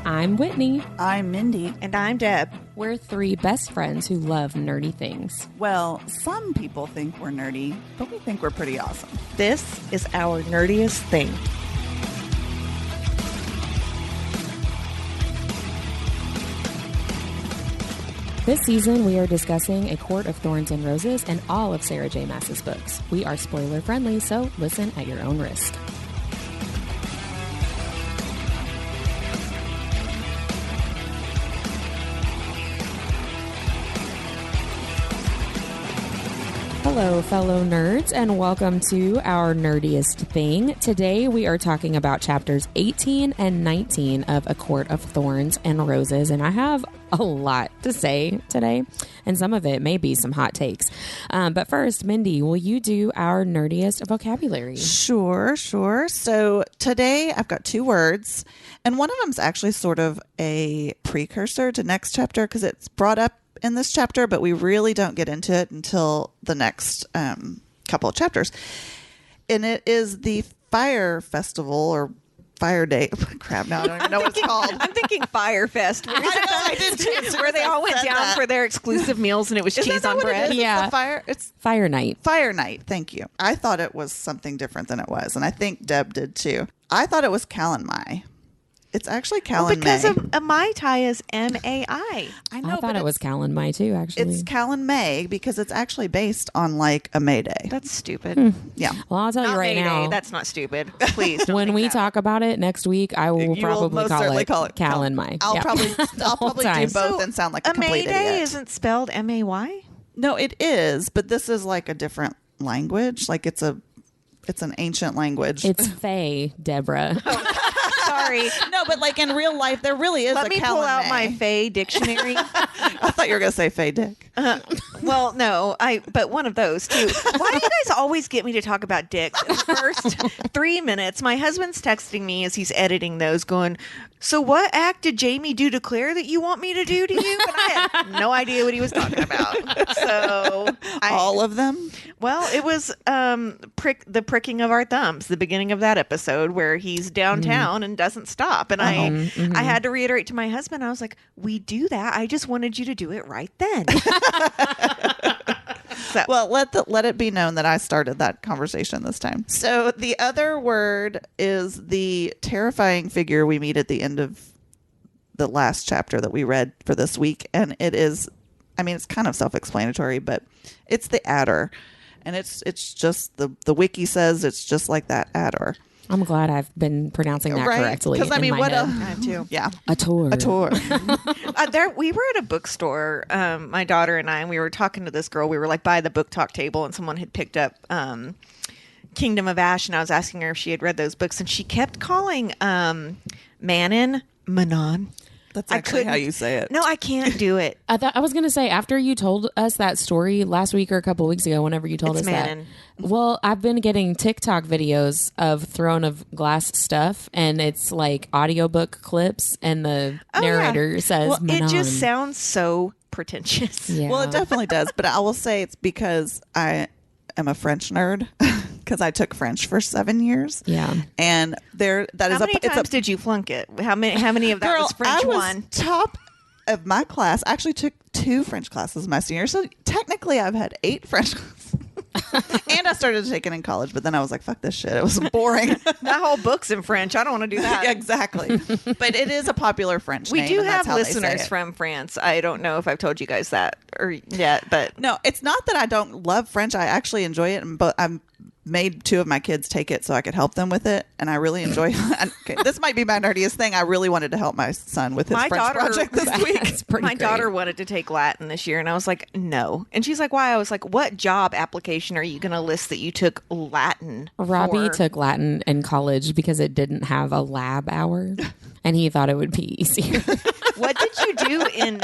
I'm Whitney. I'm Mindy. And I'm Deb. We're three best friends who love nerdy things. Well, some people think we're nerdy, but we think we're pretty awesome. This is Our Nerdiest Thing. This season, we are discussing A Court of Thorns and Roses and all of Sarah J. Maas's books. We are spoiler friendly, so listen at your own risk. Hello, fellow nerds, and welcome to Our Nerdiest Thing. Today, we are talking about chapters 18 and 19 of A Court of Thorns and Roses, and I have a lot to say today, and some of it may be some hot takes. But first, Mindy, will you do our nerdiest vocabulary? Sure. So today I've got two words, and one of them is actually sort of a precursor to next chapter because it's brought up in this chapter, but we really don't get into it until the next couple of chapters. And it is the Fire Festival or Fire Day. Crap, now I don't even know what it's called. I'm thinking Fire Fest. I did too. Where they all went down for their exclusive meals and it was cheese on bread. Yeah. It's Fire Night. Fire Night. Thank you. I thought it was something different than it was, and I think Deb did too. I thought it was Callan Mai. It's actually Callan May. Because a Mai Tai is M-A-I. I know, I thought it was Callan Mai too, actually. It's Callan May because it's actually based on like a May Day. That's stupid. Yeah. Well, I'll tell Not you right May now. Day. That's not stupid. Please don't When think we that. talk about it next week, I will You will probably most certainly call it Callan Mai. I'll Yeah. probably do time. both and sound like a A May complete Day idiot. isn't spelled M-A-Y? No, it is, but this is like a different language. Like it's an ancient language. It's Faye, Deborah. Sorry. No, but like in real life, there really is Let a me Callan pull out May. my Faye dictionary. I thought you were going to say Faye Dick. Well, no, but one of those too. Why do you guys always get me to talk about dicks in the first 3 minutes? My husband's texting me as he's editing those going, so what act did Jamie do to Claire that you want me to do to you? And I had no idea what he was talking about. So All of them? Well, it was the pricking of our thumbs, the beginning of that episode where he's downtown and doesn't stop. And I had to reiterate to my husband, I was like, we do that. I just wanted you to do it right then. So. Well, let it be known that I started that conversation this time. So the other word is the terrifying figure we meet at the end of the last chapter that we read for this week. And it is, I mean, it's kind of self-explanatory, but it's the adder. And it's just, the wiki says it's just like that adder. I'm glad I've been pronouncing that correctly. Because I mean, in my what head. I too. Yeah. A tour. We were at a bookstore, my daughter and I, and we were talking to this girl. We were like by the book talk table, and someone had picked up Kingdom of Ash, and I was asking her if she had read those books, and she kept calling Manon. That's actually how you say it. No, I can't do it. I was going to say, after you told us that story last week or a couple weeks ago, whenever you told It's us Manon. that. Well, I've been getting TikTok videos of Throne of Glass stuff, and it's like audiobook clips, and the narrator says, well, it Manon. just sounds so pretentious. Yeah. Well, it definitely does. But I will say it's because I am a French nerd because I took French for 7 years. Yeah. And how many times did you flunk it? How many of that Girl, was French I was one? top of my class. I actually took 2 French classes my senior year. So technically I've had 8 French classes. And I started taking in college, but then I was like, fuck this shit. It was boring. That whole book's in French. I don't want to do that. Exactly. But it is a popular French We name. do and that's have how they say listeners it. from France. I don't know if I've told you guys that or yet, but No, it's not that I don't love French. I actually enjoy it, but I'm made 2 of my kids take it so I could help them with it, and I really enjoy it. Okay, this might be my nerdiest thing. I really wanted to help my son with his My French daughter- project this week. It's pretty my great. daughter wanted to take Latin this year, and I was like, no. And she's like, why? I was like, what job application are you going to list that you took Latin Robbie for? took Latin in college because it didn't have a lab hour, and he thought it would be easier. What did you do in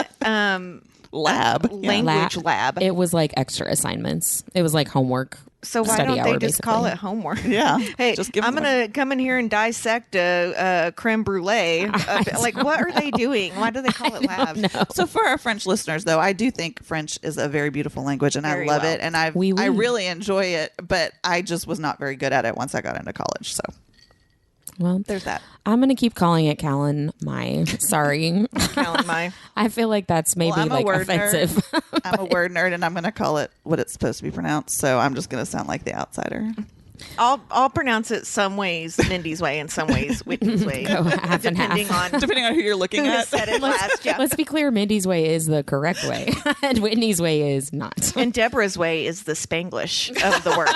Lab. language lab? It was like extra assignments. It was like homework. So why study don't they hour, just call basically. it homework? Yeah. Hey, Just give I'm them going to come in here and dissect a creme brulee. Like, what are they doing? Why do they call it lab? No. So for our French listeners, though, I do think French is a very beautiful language, and Very I love well. it, and Oui, oui. I really enjoy it. But I just was not very good at it once I got into college. So Well, there's that. I'm going to keep calling it Callan Mai. Sorry. Callan Mai. I feel like that's maybe I'm a like word offensive. nerd. I'm a word nerd, and I'm going to call it what it's supposed to be pronounced. So I'm just going to sound like the outsider. I'll pronounce it some ways Mindy's way and some ways Whitney's way. Go half and half. Depending on who you're looking Who at. said it last. Yeah. Let's be clear, Mindy's way is the correct way, and Whitney's way is not. And Deborah's way is the Spanglish of the word.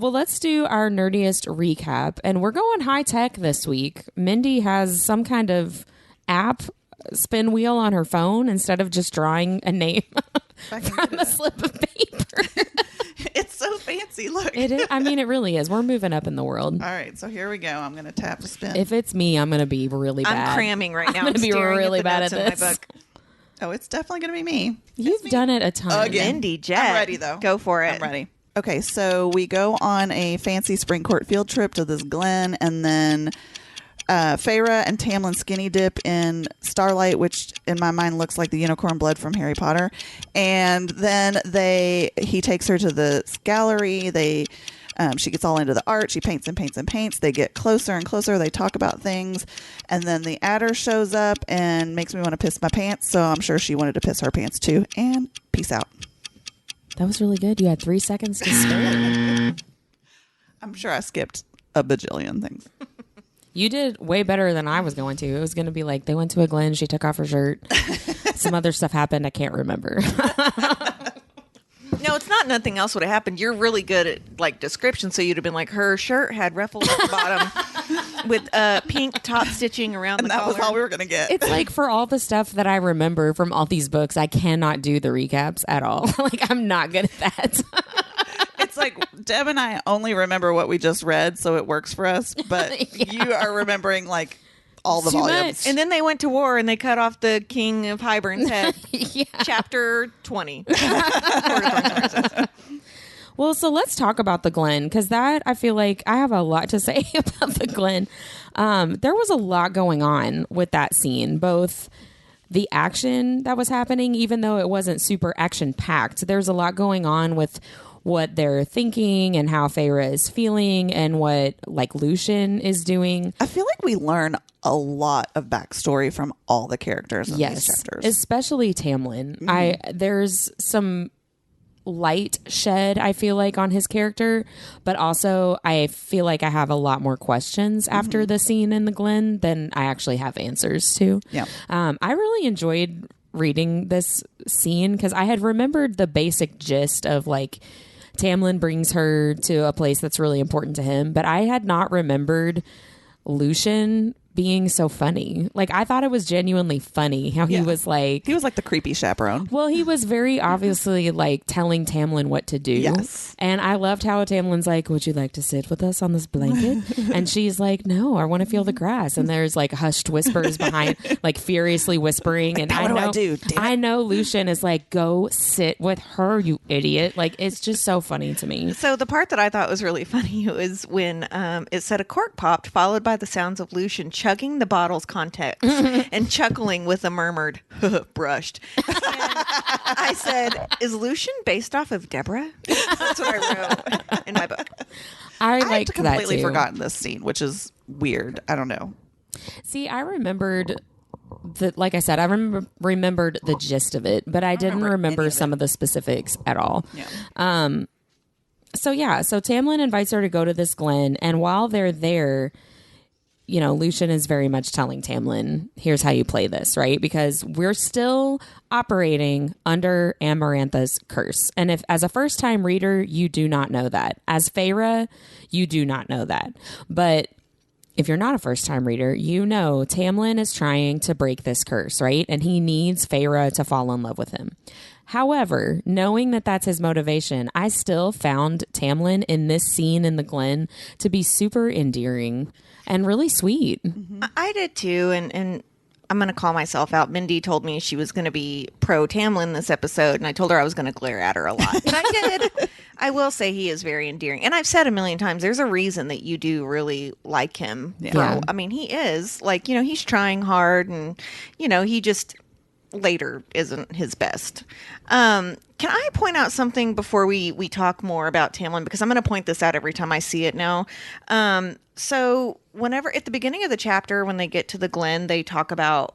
Well, let's do our nerdiest recap, and we're going high tech this week. Mindy has some kind of app spin wheel on her phone instead of just drawing a name from a slip of paper. It's so fancy. Look. It is. I mean, it really is. We're moving up in the world. All right, so here we go. I'm going to tap to spin. If it's me, I'm going to be really bad. I'm cramming right now. I'm going to be staring really the bad notes at in my this. book. Oh, it's definitely going to be me. You've done it a ton. Again. Mindy, Jet. I'm ready, though. Go for it. I'm ready. Okay, so we go on a fancy spring court field trip to this Glen, and then Feyre and Tamlin skinny dip in Starlight, which in my mind looks like the unicorn blood from Harry Potter. And then he takes her to the gallery. She gets all into the art. She paints and paints and paints. They get closer and closer. They talk about things. And then the adder shows up and makes me want to piss my pants. So I'm sure she wanted to piss her pants too. And peace out. That was really good. You had 3 seconds to spare. I'm sure I skipped a bajillion things. You did way better than I was going to. It was going to be like they went to a Glen. She took off her shirt. Some other stuff happened. I can't remember. No, it's not nothing else would have happened. You're really good at like description, so you'd have been like, her shirt had ruffles at the bottom with pink top stitching around And the that collar. was all we were going to get. It's like for all the stuff that I remember from all these books, I cannot do the recaps at all. Like I'm not good at that. It's like Deb and I only remember what we just read, so it works for us. But you are remembering like all the Too volumes. much. And then they went to war and they cut off the king of Hybern's head. Yeah. Chapter 20. Well, so let's talk about the Glen, because that I feel like I have a lot to say about the Glen. There was a lot going on with that scene, both the action that was happening, even though it wasn't super action packed. There's a lot going on with what they're thinking and how Feyre is feeling and what like Lucian is doing. I feel like we learn a lot of backstory from all the characters in these chapters. Especially Tamlin. There's some light shed, I feel like, on his character, but also I feel like I have a lot more questions after the scene in the Glen than I actually have answers to. Yeah. I really enjoyed reading this scene because I had remembered the basic gist of like Tamlin brings her to a place that's really important to him, but I had not remembered Lucian being so funny. Like I thought it was genuinely funny how he was like the creepy chaperone. Well, he was very obviously like telling Tamlin what to do. Yes. And I loved how Tamlin's like, would you like to sit with us on this blanket? And she's like, no, I want to feel the grass. And there's like hushed whispers behind, like furiously whispering. And what do I do? Damn it. I know Lucian is like, go sit with her, you idiot. Like, it's just so funny to me. So the part that I thought was really funny was when it said a cork popped, followed by the sounds of Lucian chugging the bottle's contents and chuckling with a murmured brushed. And I said, is Lucian based off of Deborah? That's what I wrote in my book. I I had liked that completely too. forgotten this scene, which is weird. I don't know. See, I remembered like I said, I remembered the gist of it, but I didn't remember some of the specifics at all. Yeah. So Tamlin invites her to go to this Glen, and while they're there, you know, Lucian is very much telling Tamlin, here's how you play this, right? Because we're still operating under Amarantha's curse. And if as a first-time reader, you do not know that. As Feyre, you do not know that. But if you're not a first-time reader, you know Tamlin is trying to break this curse, right? And he needs Feyre to fall in love with him. However, knowing that that's his motivation, I still found Tamlin in this scene in the Glen to be super endearing and really sweet. I did too, and I'm going to call myself out. Mindy told me she was going to be pro Tamlin this episode, and I told her I was going to glare at her a lot. And I did. I will say he is very endearing. And I've said a million times, there's a reason that you do really like him. Yeah. I mean, he is. Like, you know, he's trying hard, and, you know, he just... later isn't his best. Can I point out something before we talk more about Tamlin? Because I'm going to point this out every time I see it now. So whenever at the beginning of the chapter, when they get to the Glen, they talk about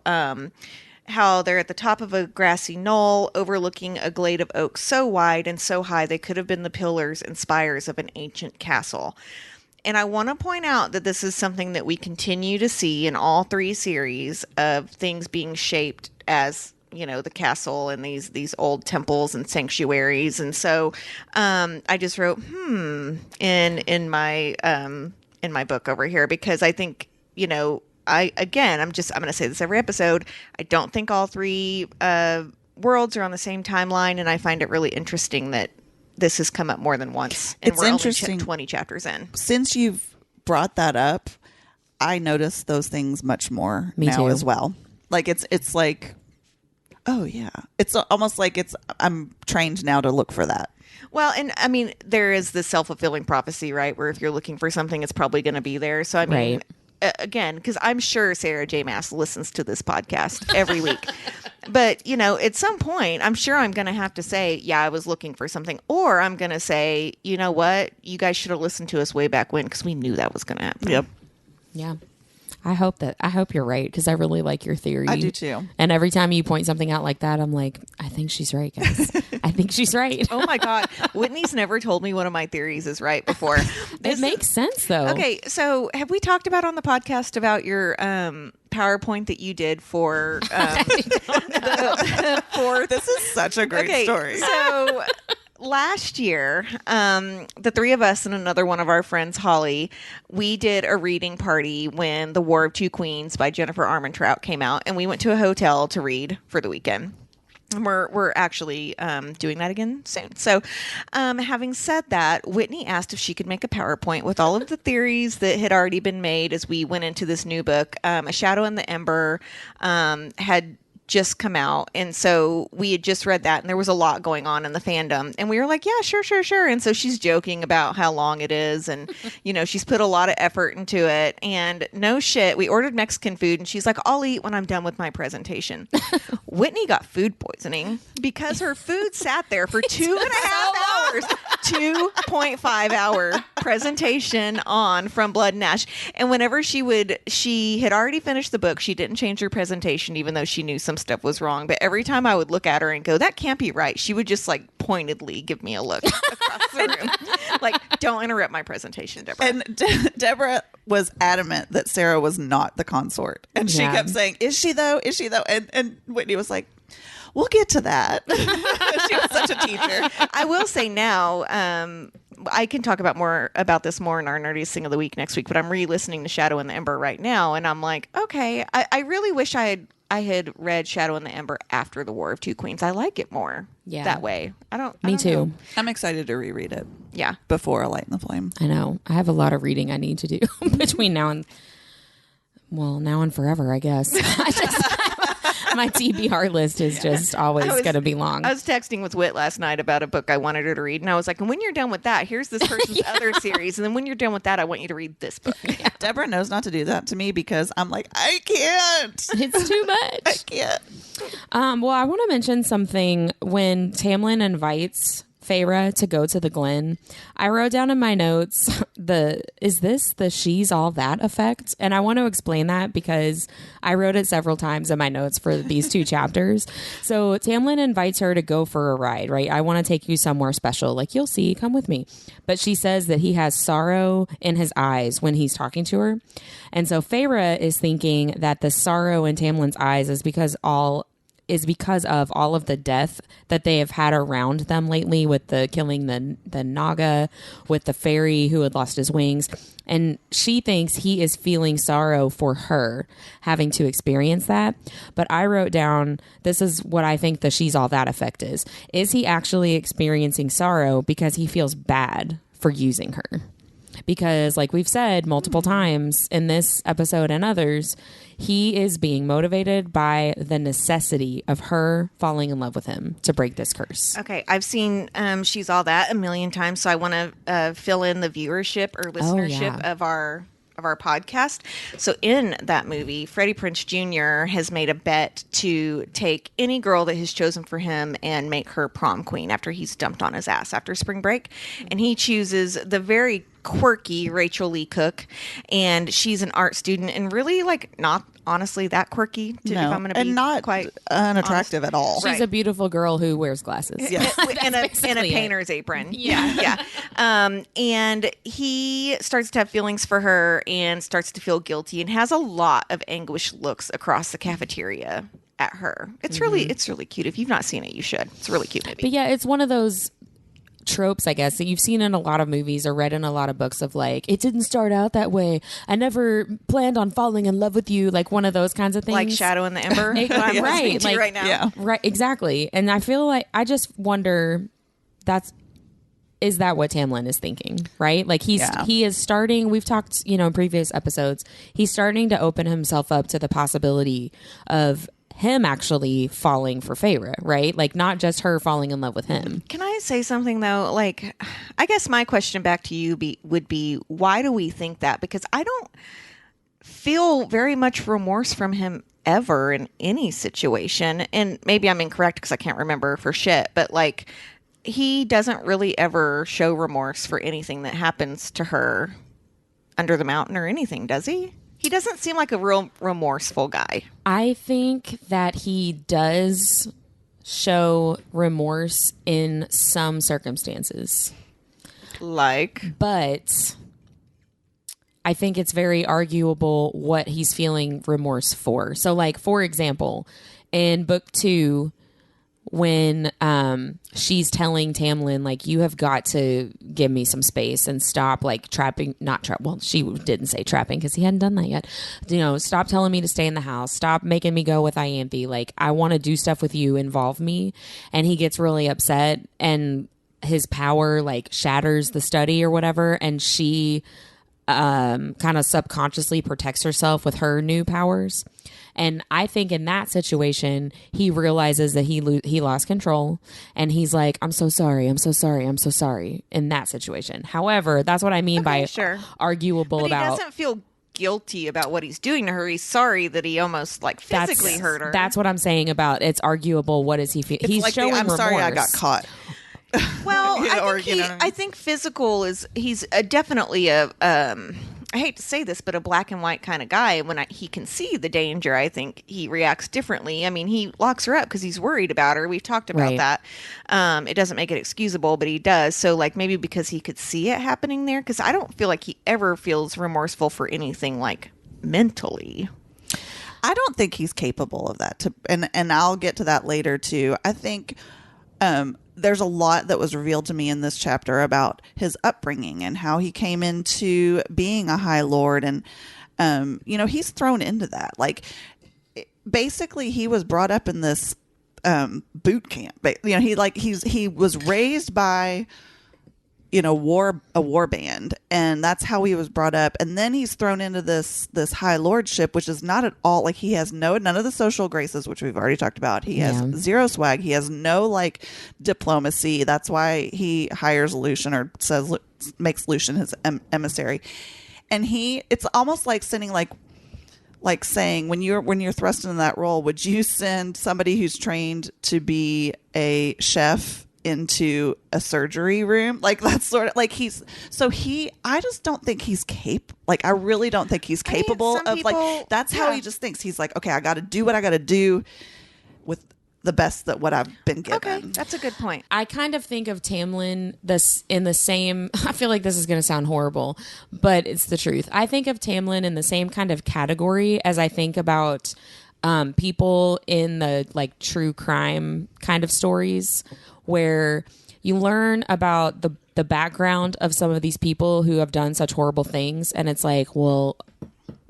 how they're at the top of a grassy knoll overlooking a glade of oaks so wide and so high they could have been the pillars and spires of an ancient castle. And I want to point out that this is something that we continue to see in all 3 series of things being shaped as, you know, the castle and these old temples and sanctuaries. And so I just wrote in my book over here, because I think, you know, I'm going to say this every episode. I don't think all 3 worlds are on the same timeline, and I find it really interesting that this has come up more than once, and It's we're interesting. only 20 chapters in. Since you've brought that up, I notice those things much more Me now too. as well. Like it's like, oh yeah, it's almost like I'm trained now to look for that. Well, and I mean, there is the self-fulfilling prophecy, right? Where if you're looking for something, it's probably going to be there. So I mean, Right. Again, because I'm sure Sarah J. Maas listens to this podcast every week. But, you know, at some point, I'm sure I'm going to have to say, yeah, I was looking for something. Or I'm going to say, you know what? You guys should have listened to us way back when, because we knew that was going to happen. Yep. Yeah. I hope you're right, because I really like your theory. I do too. And every time you point something out like that, I'm like, I think she's right, guys. I think she's right. Oh my God. Whitney's never told me one of my theories is right before. It makes sense, though. Okay, so have we talked about on the podcast about your PowerPoint that you did for This is such a great story. So last year, the 3 of us and another one of our friends, Holly, we did a reading party when The War of Two Queens by Jennifer Armentrout came out, and we went to a hotel to read for the weekend. And we're actually doing that again soon. So having said that, Whitney asked if she could make a PowerPoint with all of the theories that had already been made as we went into this new book. A Shadow in the Ember had just come out, and so we had just read that, and there was a lot going on in the fandom, and we were like, yeah, sure. And so she's joking about how long it is, and you know, she's put a lot of effort into it. And no shit, we ordered Mexican food, and she's like, I'll eat when I'm done with my presentation. Whitney got food poisoning because her food sat there for 2.5 hours. 2.5 hour presentation on From Blood and Ash. And whenever she had already finished the book, she didn't change her presentation, even though she knew some stuff was wrong. But every time I would look at her and go, that can't be right, she would just like pointedly give me a look across the room. Like, don't interrupt my presentation, Deborah. And Deborah was adamant that Sarah was not the consort. And she kept saying, is she though? Is she though? And Whitney was like, we'll get to that. She was such a teacher. I will say now, I can talk about this more in our Nerdiest Thing of the Week next week, but I'm re-listening to Shadow in the Ember right now, and I'm like, okay, I really wish I had read Shadow in the Ember after The War of Two Queens. I like it more that way. Me too. Know. I'm excited to reread it. Yeah. Before A Light in the Flame. I know. I have a lot of reading I need to do between now and forever, I guess. My TBR list is just always going to be long. I was texting with Whit last night about a book I wanted her to read, and I was like, and when you're done with that, here's this person's other series, and then when you're done with that, I want you to read this book. Yeah. Deborah knows not to do that to me because I'm like, I can't. It's too much. I can't. Well, I want to mention something. When Tamlin invites Feyre to go to the Glen, I wrote down in my notes, is this the she's all that effect? And I want to explain that because I wrote it several times in my notes for these 2 chapters. So Tamlin invites her to go for a ride, right? I want to take you somewhere special. Like, you'll see, come with me. But she says that he has sorrow in his eyes when he's talking to her. And so Feyre is thinking that the sorrow in Tamlin's eyes is because of all of the death that they have had around them lately, with the killing the Naga, with the fairy who had lost his wings. And she thinks he is feeling sorrow for her having to experience that. But I wrote down, this is what I think the she's all that effect is. Is he actually experiencing sorrow because he feels bad for using her? Because, like we've said multiple times in this episode and others, he is being motivated by the necessity of her falling in love with him to break this curse. Okay, I've seen She's All That a million times, so I want to fill in the viewership or listenership of our of our podcast. So in that movie, Freddie Prinze Jr. has made a bet to take any girl that he's chosen for him and make her prom queen after he's dumped on his ass after spring break. And he chooses the very quirky Rachel Lee Cook, and she's an art student and really like not honestly that quirky if I'm going to be not quite unattractive at all. She's a beautiful girl who wears glasses. Yeah. in a painter's apron. Yeah. And he starts to have feelings for her and starts to feel guilty and has a lot of anguished looks across the cafeteria at her. It's really cute. If you've not seen it, you should. It's a really cute movie. But yeah, it's one of those tropes, I guess, that you've seen in a lot of movies or read in a lot of books of like, it didn't start out that way. I never planned on falling in love with you. Like one of those kinds of things. Like Shadow in the Ember. Right. Like, right now. Yeah. Right. Exactly. And I feel like, I just wonder, is that what Tamlin is thinking? Right. Like he is starting, we've talked, in previous episodes, he's starting to open himself up to the possibility of him actually falling for Feyre, right? Like not just her falling in love with him. Can I say something though? Like, I guess my question back to you would be, why do we think that? Because I don't feel very much remorse from him ever in any situation. And maybe I'm incorrect because I can't remember for shit, but like he doesn't really ever show remorse for anything that happens to her under the mountain or anything, does he? He doesn't seem like a real remorseful guy. I think that he does show remorse in some circumstances. But I think it's very arguable what he's feeling remorse for. So like, for example, in book 2, when she's telling Tamlin, like, you have got to give me some space and stop like she didn't say trapping because he hadn't done that yet. Stop telling me to stay in the house. Stop making me go with Ianthe. Like, I want to do stuff with you. Involve me. And he gets really upset and his power like shatters the study or whatever. And she kind of subconsciously protects herself with her new powers. And I think in that situation, he realizes that he lost control and he's like, I'm so sorry. I'm so sorry. I'm so sorry in that situation. However, that's what I mean by arguable but about. He doesn't feel guilty about what he's doing to her. He's sorry that he almost like physically hurt her. That's what I'm saying about it's arguable. What does he feel? He's like showing remorse. Sorry I got caught. Well, I think physical is he's definitely a I hate to say this, but a black and white kind of guy. When he can see the danger, I think he reacts differently. I mean, he locks her up because he's worried about her. We've talked about that. It doesn't make it excusable, but he does. So like maybe because he could see it happening there, because I don't feel like he ever feels remorseful for anything like mentally. I don't think he's capable of that. And I'll get to that later too. I think there's a lot that was revealed to me in this chapter about his upbringing and how he came into being a High Lord. And, he's thrown into that. Like, basically, he was brought up in this boot camp. He was raised by, a war band. And that's how he was brought up. And then he's thrown into this High Lordship, which is not at all like he has none of the social graces, which we've already talked about. He has zero swag. He has no like diplomacy. That's why he hires Lucian or makes Lucian his emissary. And it's almost like sending like saying when you're thrust into that role, would you send somebody who's trained to be a chef into a surgery room? Like that's sort of like I just don't think he's I really don't think he's capable of people, like that's how he just thinks. He's like, okay, I got to do what I got to do with the best that what I've been given. Okay, that's a good point. I kind of think of Tamlin in the same, I feel like this is going to sound horrible, but it's the truth. I think of Tamlin in the same kind of category as I think about people in the like true crime kind of stories where you learn about the background of some of these people who have done such horrible things. And it's like, well,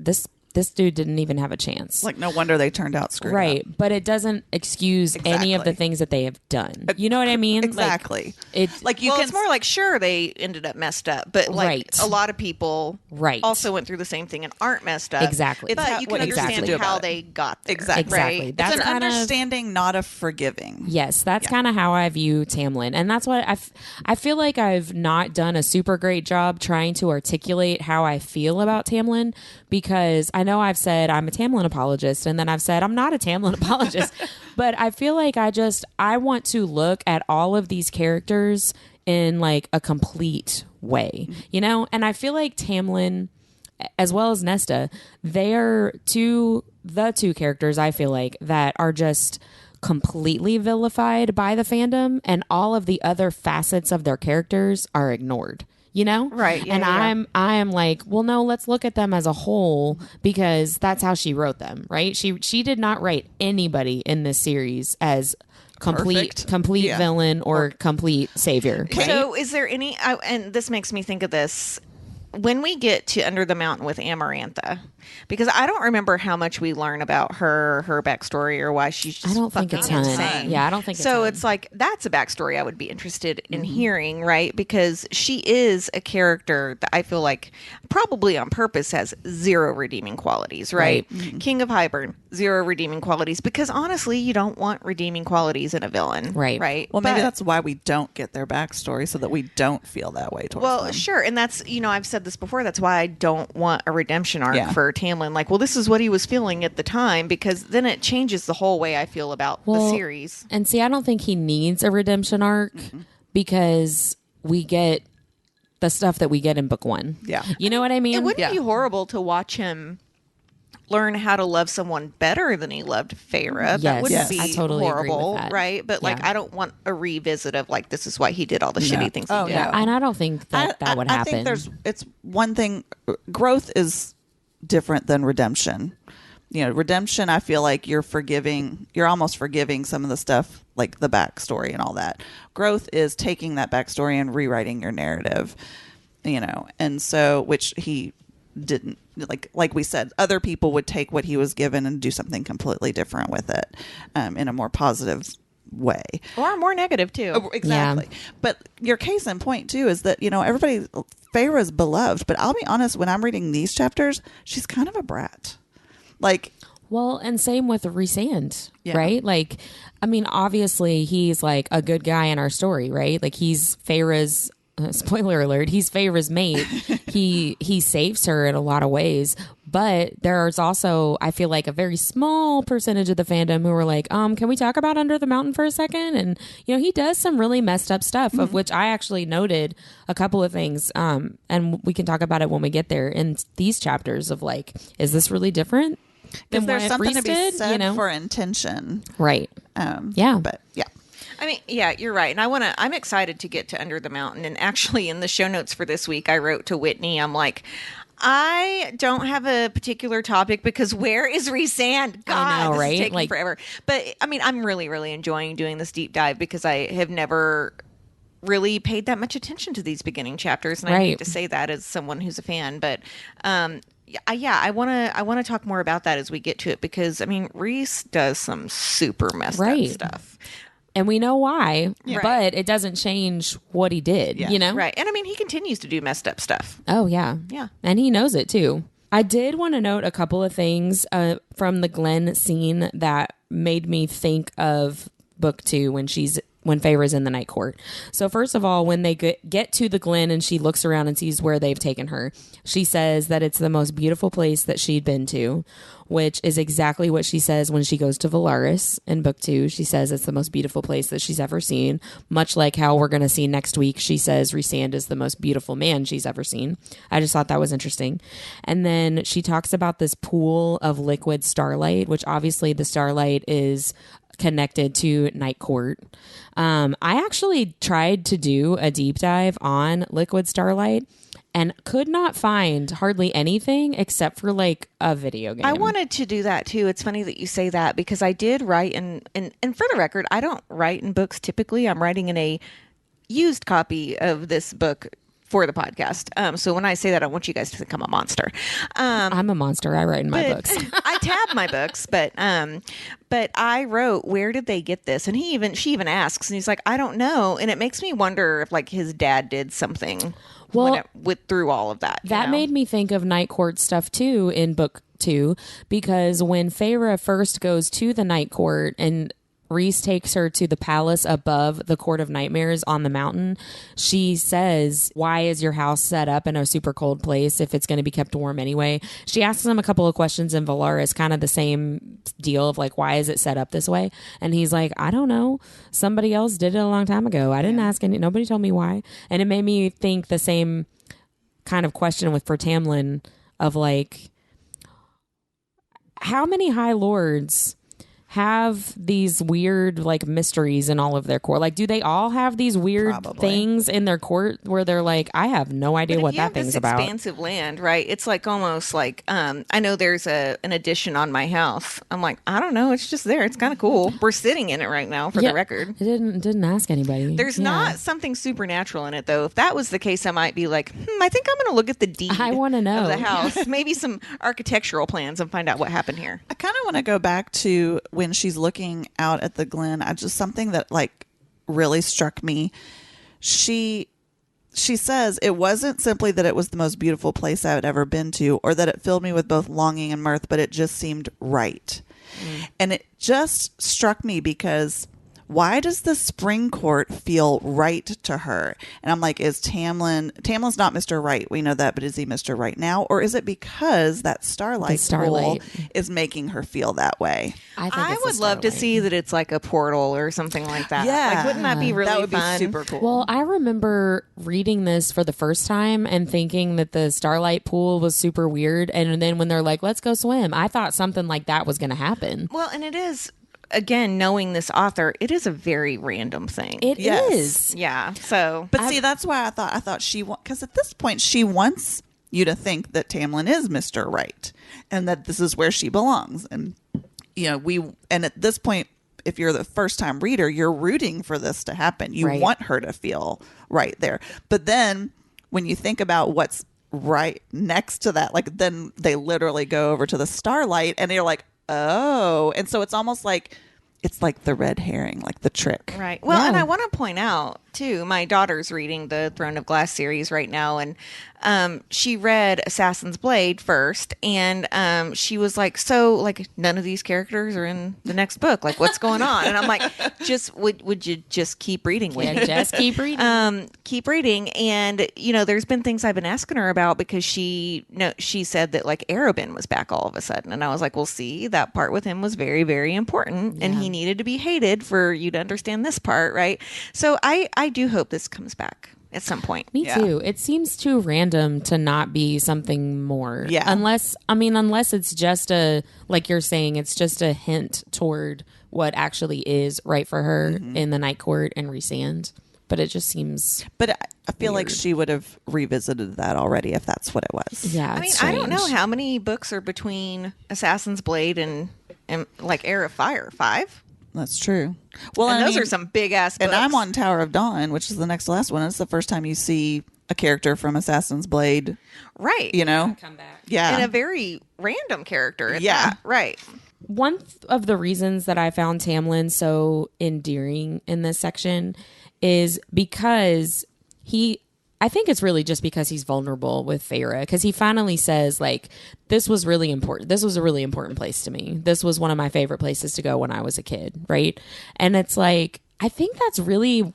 this this dude didn't even have a chance. Like, no wonder they turned out screwed Right. up. But it doesn't excuse any of the things that they have done. You know what I mean? Exactly. It's Like, you well, can... it's more like, sure, they ended up messed up, but like Right. a lot of people Right. also went through the same thing and aren't messed up. Exactly. But It's you what can you have to understand do about how it. they got there. Exactly. Exactly. Right? That's It's an kind of understanding, not a forgiving. Yes, that's kind of how I view Tamlin. And that's what I feel like I've not done a super great job trying to articulate how I feel about Tamlin, because I know I've said I'm a Tamlin apologist and then I've said I'm not a Tamlin apologist. But I feel like I want to look at all of these characters in like a complete way, you know? And I feel like Tamlin, as well as Nesta, they're the two characters I feel like that are just completely vilified by the fandom, and all of the other facets of their characters are ignored, you know? Right, yeah, and yeah. I am like, well, no, let's look at them as a whole, because that's how she wrote them, right? She did not write anybody in this series as complete Yeah. villain or complete savior, right? So is there any, and this makes me think of this, when we get to Under the Mountain with Amarantha, because I don't remember how much we learn about her backstory, or why she's just I don't think a fucking ton. insane. Yeah, I don't think a so. ton. It's like, that's a backstory I would be interested in hearing, right? Because she is a character that I feel like probably on purpose has zero redeeming qualities, right? King of Hybern, zero redeeming qualities, because honestly, you don't want redeeming qualities in a villain, Right. Right. Well, maybe But- that's why we don't get their backstory, so that we don't feel that way towards Well, them. sure. And that's, I've said this before. That's why I don't want a redemption arc Yeah. for Tamlin. Like, well, this is what he was feeling at the time, because then it changes the whole way I feel about the series. And see, I don't think he needs a redemption arc, because we get the stuff that we get in book one. Yeah. You know what I mean? It wouldn't Yeah. be horrible to watch him learn how to love someone better than he loved Feyre. That Yes. wouldn't Yes. be I totally agree with horrible, that. right? But like, Yeah. I don't want a revisit of like, this is why he did all the shitty things he Oh, did. no. And I don't think that would happen. I think it's one thing. Growth is different than redemption. You know, redemption, I feel like you're almost forgiving some of the stuff, like the backstory and all that. Growth is taking that backstory and rewriting your narrative, you know, and so, which he didn't. Like we said, other people would take what he was given and do something completely different with it, in a more positive way. Or more negative too. Oh, exactly. But your case in point too is that, everybody, Feyre's beloved, but I'll be honest, when I'm reading these chapters, she's kind of a brat. Like, well, and same with Rhysand, Yeah. right? Like, I mean, obviously he's like a good guy in our story, right? Like, he's Feyre's spoiler alert, he's Feyre's mate. he saves her in a lot of ways, but there's also, I feel like, a very small percentage of the fandom who are like, can we talk about Under the Mountain for a second? And he does some really messed up stuff, of which I actually noted a couple of things, and we can talk about it when we get there in these chapters of like, is this really different than if there's what something Rhys to be did? said for intention, Right. Yeah. But yeah. I mean, yeah, you're right. And I'm excited to get to Under the Mountain. And actually, in the show notes for this week, I wrote to Whitney, I'm like, I don't have a particular topic because where is Rhysand? God, I know, this right? is taking Like- forever. But I mean, I'm really, really enjoying doing this deep dive because I have never really paid that much attention to these beginning chapters. And I Right. hate to say that as someone who's a fan, but I want to talk more about that as we get to it, because I mean, Rhys does some super messed Right. up stuff. And we know why, Right. but it doesn't change what he did, you know? Right. And I mean, he continues to do messed up stuff. Oh, yeah. Yeah. And he knows it too. I did want to note a couple of things from the Glen scene that made me think of book 2 when Feyre's in the Night Court. So first of all, when they get to the Glen and she looks around and sees where they've taken her, she says that it's the most beautiful place that she'd been to, which is exactly what she says when she goes to Valaris in book 2. She says it's the most beautiful place that she's ever seen, much like how we're going to see next week. She says Rhysand is the most beautiful man she's ever seen. I just thought that was interesting. And then she talks about this pool of liquid starlight, which obviously the starlight is connected to Night Court. I actually tried to do a deep dive on liquid starlight and could not find hardly anything except for like a video game. I wanted to do that too. It's funny that you say that because I did write and for the record, I don't write in books typically. I'm writing in a used copy of this book for the podcast. So when I say that, I want you guys to think I'm a monster. I'm a monster. I write in my books. I tab my books, but I wrote, where did they get this? And she even asks, and he's like, I don't know. And it makes me wonder if like his dad did something through all of that. That made me think of Night Court stuff too in book 2, because when Feyre first goes to the Night Court and Rhys takes her to the palace above the Court of Nightmares on the mountain, she says, why is your house set up in a super cold place if it's going to be kept warm anyway? She asks him a couple of questions in Valaris, kind of the same deal of like, why is it set up this way? And he's like, I don't know. Somebody else did it a long time ago. I didn't ask nobody told me why. And it made me think the same kind of question for Tamlin of like, how many High Lords have these weird like mysteries in all of their court? Like, do they all have these weird things in their court where they're like, I have no idea what that thing's about? Expansive land, right? It's like almost like I know there's an addition on my house. I'm like, I don't know, it's just there. It's kind of cool. We're sitting in it right now for the record. It didn't ask anybody. There's not something supernatural in it though. If that was the case, I might be like, I think I'm going to look at the deed. I want to know of the house, maybe some architectural plans, and find out what happened here. I kind of want to go back to when she's looking out at the Glen. Something that like really struck me. She says it wasn't simply that it was the most beautiful place I had ever been to, or that it filled me with both longing and mirth, but it just seemed right. And it just struck me because why does the Spring Court feel right to her? And I'm like, is Tamlin's not Mr. Right. We know that, but is he Mr. Right now? Or is it because that Starlight pool is making her feel that way? I would love to see that it's like a portal or something like that. Yeah. Like, wouldn't that be really that would fun? be super cool. Well, I remember reading this for the first time and thinking that the Starlight pool was super weird. And then when they're like, let's go swim, I thought something like that was going to happen. Well, and it is... Again, knowing this author, it is a very random thing. It is. Yeah. So, but see, that's why I thought because at this point she wants you to think that Tamlin is Mr. Right and that this is where she belongs. And and at this point, if you're the first time reader, you're rooting for this to happen. You want her to feel right there. But then when you think about what's right next to that, like then they literally go over to the Starlight and you're like, oh, and so it's almost like it's like the red herring, like the trick. Right. Well, and I want to point out, too, my daughter's reading the Throne of Glass series right now, and she read Assassin's Blade first, and she was like, so, like, none of these characters are in the next book. Like, what's going on? And I'm like, would you just keep reading with me? Just keep reading. Keep reading. And, there's been things I've been asking her about because she said that, like, Arobin was back all of a sudden. And I was like, well, see, that part with him was very, very important. Yeah. And he needed to be hated for you to understand this part, right? So I do hope this comes back at some point. Me too. It seems too random to not be something more. Yeah. Unless it's just like you're saying, it's just a hint toward what actually is right for her in the Night Court and Rhysand. But it just seems. But I feel like she would have revisited that already if that's what it was. Yeah. I mean, I don't know how many books are between Assassin's Blade and like Heir of Fire. 5? That's true. Well, and those are some big ass books. And I'm on Tower of Dawn, which is the next to last one. It's the first time you see a character from Assassin's Blade. Right. Come back. Yeah. And a very random character. Yeah. Right. One of the reasons that I found Tamlin so endearing in this section is because I think it's really just because he's vulnerable with Feyre, because he finally says, like, this was really important. This was a really important place to me. This was one of my favorite places to go when I was a kid, right? And it's like, I think that's really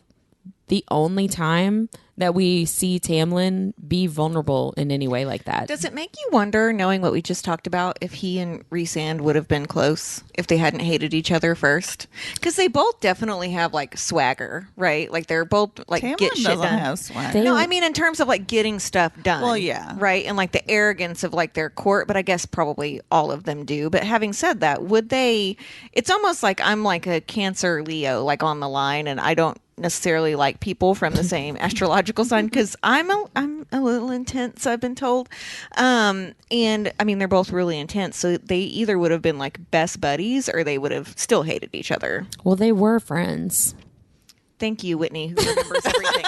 the only time that we see Tamlin be vulnerable in any way like that. Does it make you wonder, knowing what we just talked about, if he and Rhysand would have been close if they hadn't hated each other first? Because they both definitely have like swagger, right? Like they're both like Tamlin get shit doesn't done. have swagger. No, I mean in terms of like getting stuff done. Well, yeah, right, and like the arrogance of like their court. But I guess probably all of them do. But having said that, would they? It's almost like I'm like a Cancer Leo, like on the line, and I don't necessarily like people from the same astrological sign because I'm a little intense, I've been told, and I mean they're both really intense, so they either would have been like best buddies or they would have still hated each other. Well, they were friends. Thank you, Whitney, who remembers everything.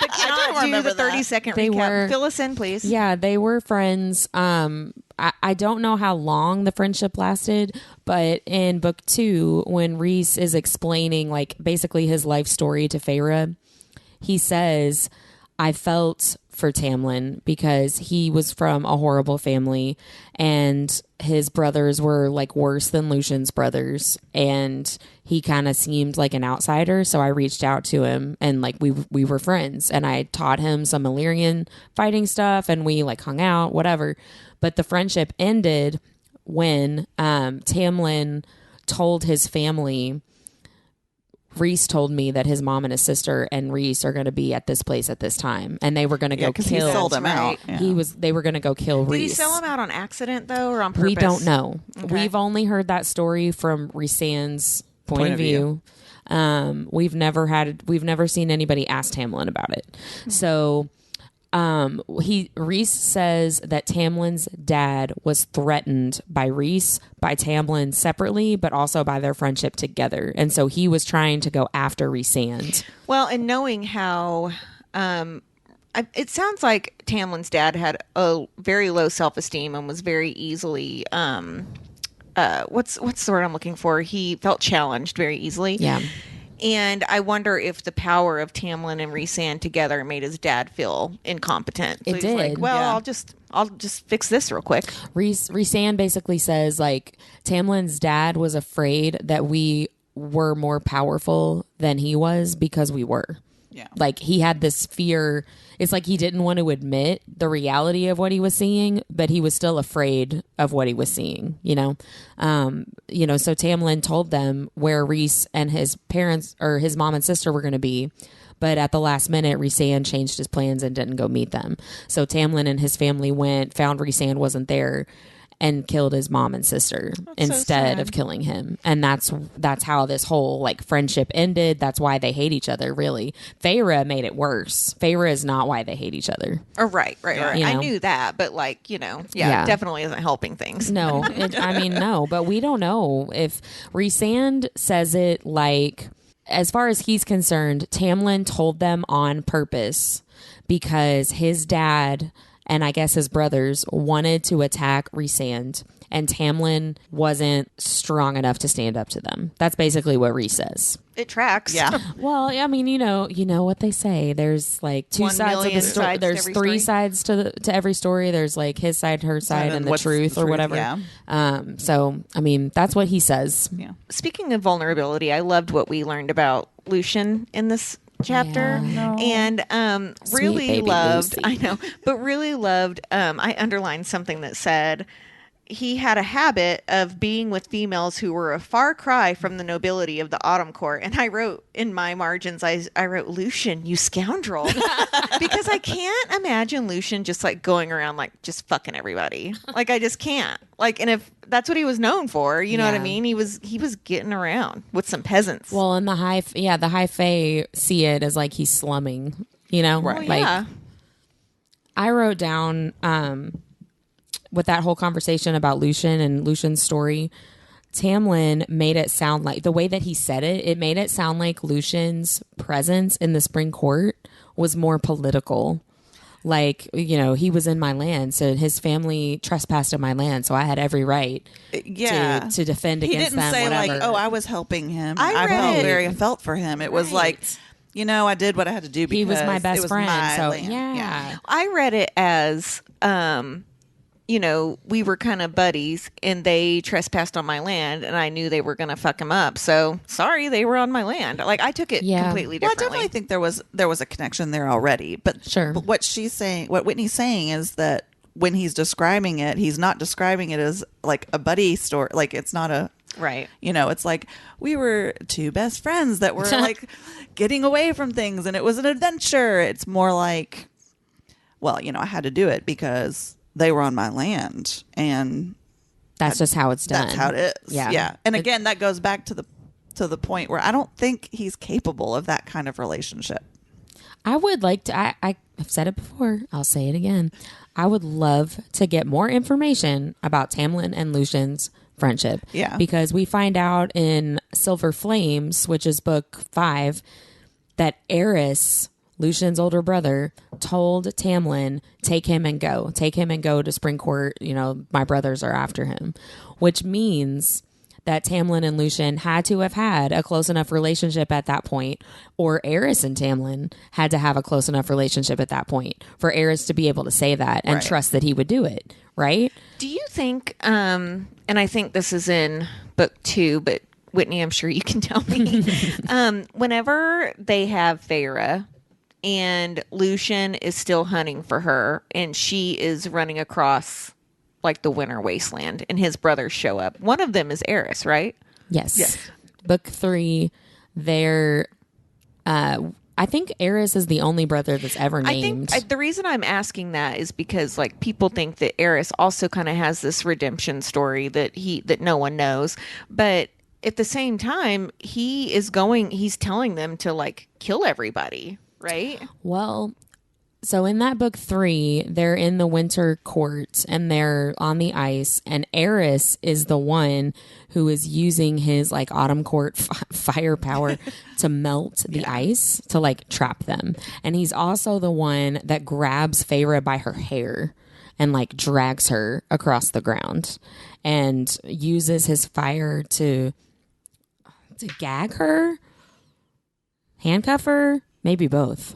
But cannot do remember the 30-second They recap. were- Fill us in, please. Yeah, they were friends. I don't know how long the friendship lasted, but in book 2, when Rhys is explaining like basically his life story to Feyre, he says, I felt for Tamlin because he was from a horrible family and his brothers were like worse than Lucian's brothers, and he kind of seemed like an outsider, so I reached out to him and like we were friends, and I taught him some Illyrian fighting stuff and we like hung out, whatever. But the friendship ended when Tamlin told his family, Rhys told me that his mom and his sister and Rhys are going to be at this place at this time, and they were going to go because kill. he sold him out. Right. Yeah. They were going to go kill Did he Rhys. sell him out on accident, though, or on purpose? We don't know. Okay. We've only heard that story from Rhysand's point of view. We've never seen anybody ask Tamlin about it. So Rhys says that Tamlin's dad was threatened by Rhys, by Tamlin separately, but also by their friendship together. And so he was trying to go after Rhysand. Well, and knowing how... it sounds like Tamlin's dad had a very low self-esteem and was very easily... what's the word I'm looking for? He felt challenged very easily. Yeah. And I wonder if the power of Tamlin and Rhysand together made his dad feel incompetent. So It he's did. like, well, Yeah. I'll just fix this real quick. Rhysand basically says like Tamlin's dad was afraid that we were more powerful than he was because we were. Yeah. Like he had this fear. It's like he didn't want to admit the reality of what he was seeing, but he was still afraid of what he was seeing, you know? So Tamlin told them where Rhys and his parents or his mom and sister were going to be. But at the last minute, Rhysand changed his plans and didn't go meet them. So Tamlin and his family went, found Rhysand wasn't there, and killed his mom and sister instead of killing him. And that's how this whole like friendship ended. That's why they hate each other, really. Feyre made it worse. Feyre is not why they hate each other. Oh, right. You I know? knew that, but like, yeah, Yeah. it definitely isn't helping things. No, no, but we don't know if Rhysand says it like, as far as he's concerned, Tamlin told them on purpose because his dad and I guess his brothers wanted to attack Rhysand, and Tamlin wasn't strong enough to stand up to them. That's basically what Rhys says. It tracks. Yeah. Well, I mean, you know what they say. There's like two 1 sides of the million story. sides to There's every 3 story. sides to every story. There's like his side, her side, and the what's truth the or truth, whatever. yeah. So, I mean, that's what he says. Yeah. Speaking of vulnerability, I loved what we learned about Lucian in this chapter. Yeah. And Sweet really baby loved, Lucy. I know, but really loved, I underlined something that said he had a habit of being with females who were a far cry from the nobility of the Autumn Court. And I wrote in my margins, I wrote, Lucian, you scoundrel. Because I can't imagine Lucian just like going around like just fucking everybody. Like I just can't. Like, and if that's what he was known for, you know what I Yeah. mean? He was getting around with some peasants. Well, and the high fae see it as like he's slumming, you know? Right. Like, yeah. I wrote down with that whole conversation about Lucian and Lucian's story, Tamlin made it sound like, the way that he said it, it made it sound like Lucian's presence in the Spring Court was more political. Like, he was in my land, so his family trespassed in my land, so I had every right Yeah. to defend He against didn't them, say whatever. like, "Oh, I was helping him." I read it. felt for him. It was Right. like, I did what I had to do because He was my it best was friend, my so land. yeah. I read it as, we were kind of buddies and they trespassed on my land and I knew they were going to fuck him up. So sorry, they were on my land. Like I took it Yeah. completely Well, I differently. definitely think there was a connection there already. But Sure. but what Whitney's saying is that when he's describing it, he's not describing it as like a buddy story. Like it's not a Right. it's like we were two best friends that were like getting away from things and it was an adventure. It's more like, well, I had to do it because they were on my land and That's just how it's done. that's how it is. Yeah. Yeah. And again, that goes back to the point where I don't think he's capable of that kind of relationship. I would like to, I've said it before, I'll say it again. I would love to get more information about Tamlin and Lucian's friendship. Yeah. Because we find out in Silver Flames, which is book 5, that Eris, Lucian's older brother, told Tamlin, take him and go to Springcourt. You know, my brothers are after him, which means that Tamlin and Lucian had to have had a close enough relationship at that point, or Eris and Tamlin had to have a close enough relationship at that point for Eris to be able to say that and trust that he would do it, right? Do you think, and I think this is in book 2, but Whitney, I'm sure you can tell me, whenever they have Feyre and Lucian is still hunting for her and she is running across like the winter wasteland and his brothers show up, one of them is Eris, right? Yes. Book 3, they're I think Eris is the only brother that's ever named. I think the reason I'm asking that is because like people think that Eris also kind of has this redemption story that no one knows, but at the same time he's telling them to like kill everybody, right? Well, so in that book 3, they're in the winter court and they're on the ice, and Eris is the one who is using his like autumn court firepower to melt the ice to like trap them. And he's also the one that grabs Feyre by her hair and like drags her across the ground and uses his fire to gag her, handcuff her, maybe both.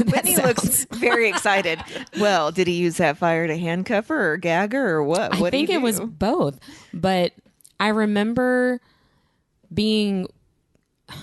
Whitney looks very excited. Well, did he use that fire to handcuff her or gag her or what? I think it was both. But I remember being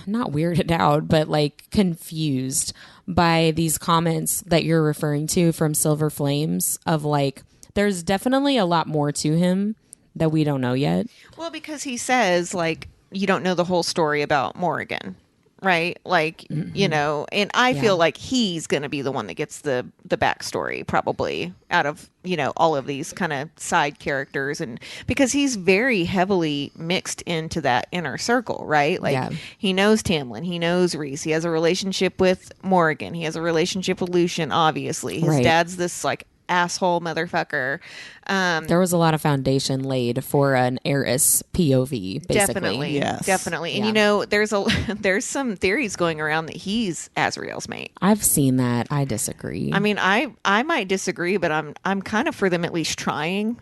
not weirded out, but like confused by these comments that you're referring to from Silver Flames of like, there's definitely a lot more to him that we don't know yet. Well, because he says like, you don't know the whole story about Morrigan. Right? Like, you know, and I feel like he's going to be the one that gets the backstory probably out of, you know, all of these kind of side characters. And because he's very heavily mixed into that inner circle, right? Like he knows Tamlin, he knows Rhys, he has a relationship with Morrigan, he has a relationship with Lucian, obviously. His dad's this like asshole motherfucker. There was a lot of foundation laid for an Eris POV, basically. Definitely. And you know, there's some theories going around that he's Azriel's mate. I've seen that. I disagree. I mean, I might disagree, but I'm kind of for them at least trying.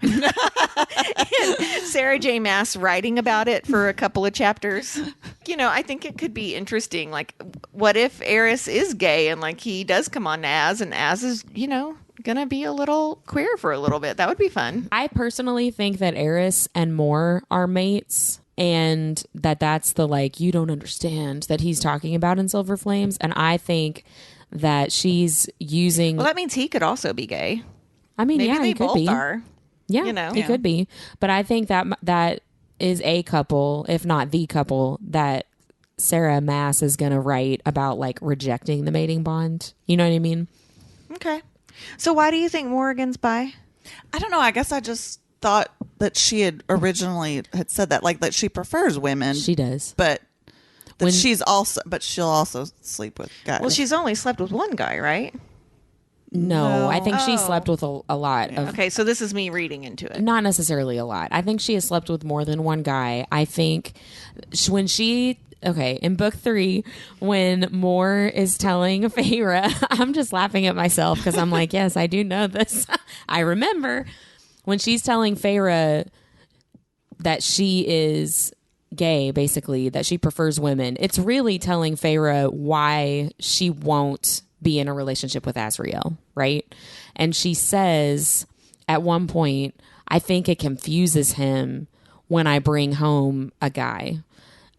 Sarah J. Maas writing about it for a couple of chapters. You know, I think it could be interesting. Like, what if Eris is gay and like he does come on to Az and Az is, you know, gonna be a little queer for a little bit? That would be fun. I personally think that Eris and Mor are mates, and that's the like you don't understand that he's talking about in Silver Flames. And I think that she's using. Well, that means he could also be gay. I mean, maybe yeah, they he could both be. Are. Yeah, you know, he could be. But I think that is a couple, if not the couple, that Sarah Maas is gonna write about, like rejecting the mating bond. You know what I mean? Okay. So why do you think Morrigan's bi? I don't know. I guess I just thought that she had originally had said that, like that she prefers women. She does, but that she'll also sleep with guys. Well, she's only slept with one guy, right? No, I think she slept with a lot of. Okay, so this is me reading into it. Not necessarily a lot. I think she has slept with more than one guy. I think when in book 3, when Mor is telling Feyre, I'm just laughing at myself because I'm like, yes, I do know this. I remember when she's telling Feyre that she is gay, basically, that she prefers women. It's really telling Feyre why she won't be in a relationship with Azriel, right? And she says at one point, I think it confuses him when I bring home a guy.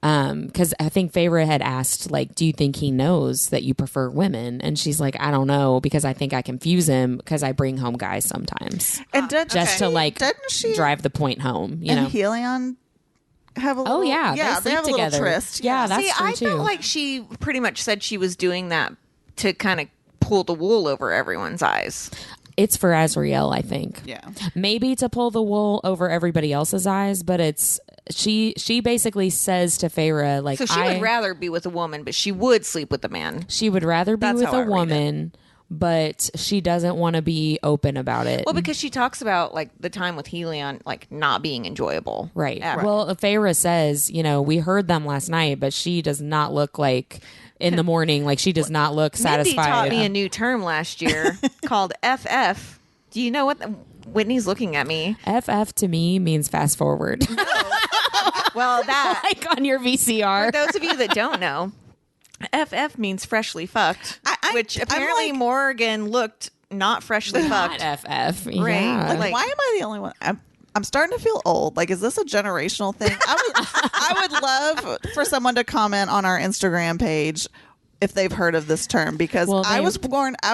Because I think Feyre had asked, like, do you think he knows that you prefer women? And she's like, I don't know, because I think I confuse him because I bring home guys sometimes. And to like drive the point home, you know? Helion have a little, they have sleep a together. little tryst. Yeah, that's true I too. felt like she pretty much said she was doing that to kind of pull the wool over everyone's eyes. It's for Azriel, I think. Yeah. Maybe to pull the wool over everybody else's eyes, but it's she basically says to Feyre, like, so she would rather be with a woman, but she would sleep with a man. She would rather be That's with how I a read woman, but she doesn't want to be open about it. Well, because she talks about like the time with Helion like not being enjoyable. Right. At Well, Feyre says, we heard them last night, but she does not look like in the morning, like she does not look satisfied. Mindy taught me a new term last year called FF. Do you know what? Whitney's looking at me. FF to me means fast forward. Well, that like on your VCR. for those of you that don't know, FF means freshly fucked, which apparently like- Morgan looked not freshly fucked. Not FF. Right. Yeah. Like- Why am I the only one? I'm starting to feel old. Like, is this a generational thing? I would love for someone to comment on our Instagram page if they've heard of this term, because I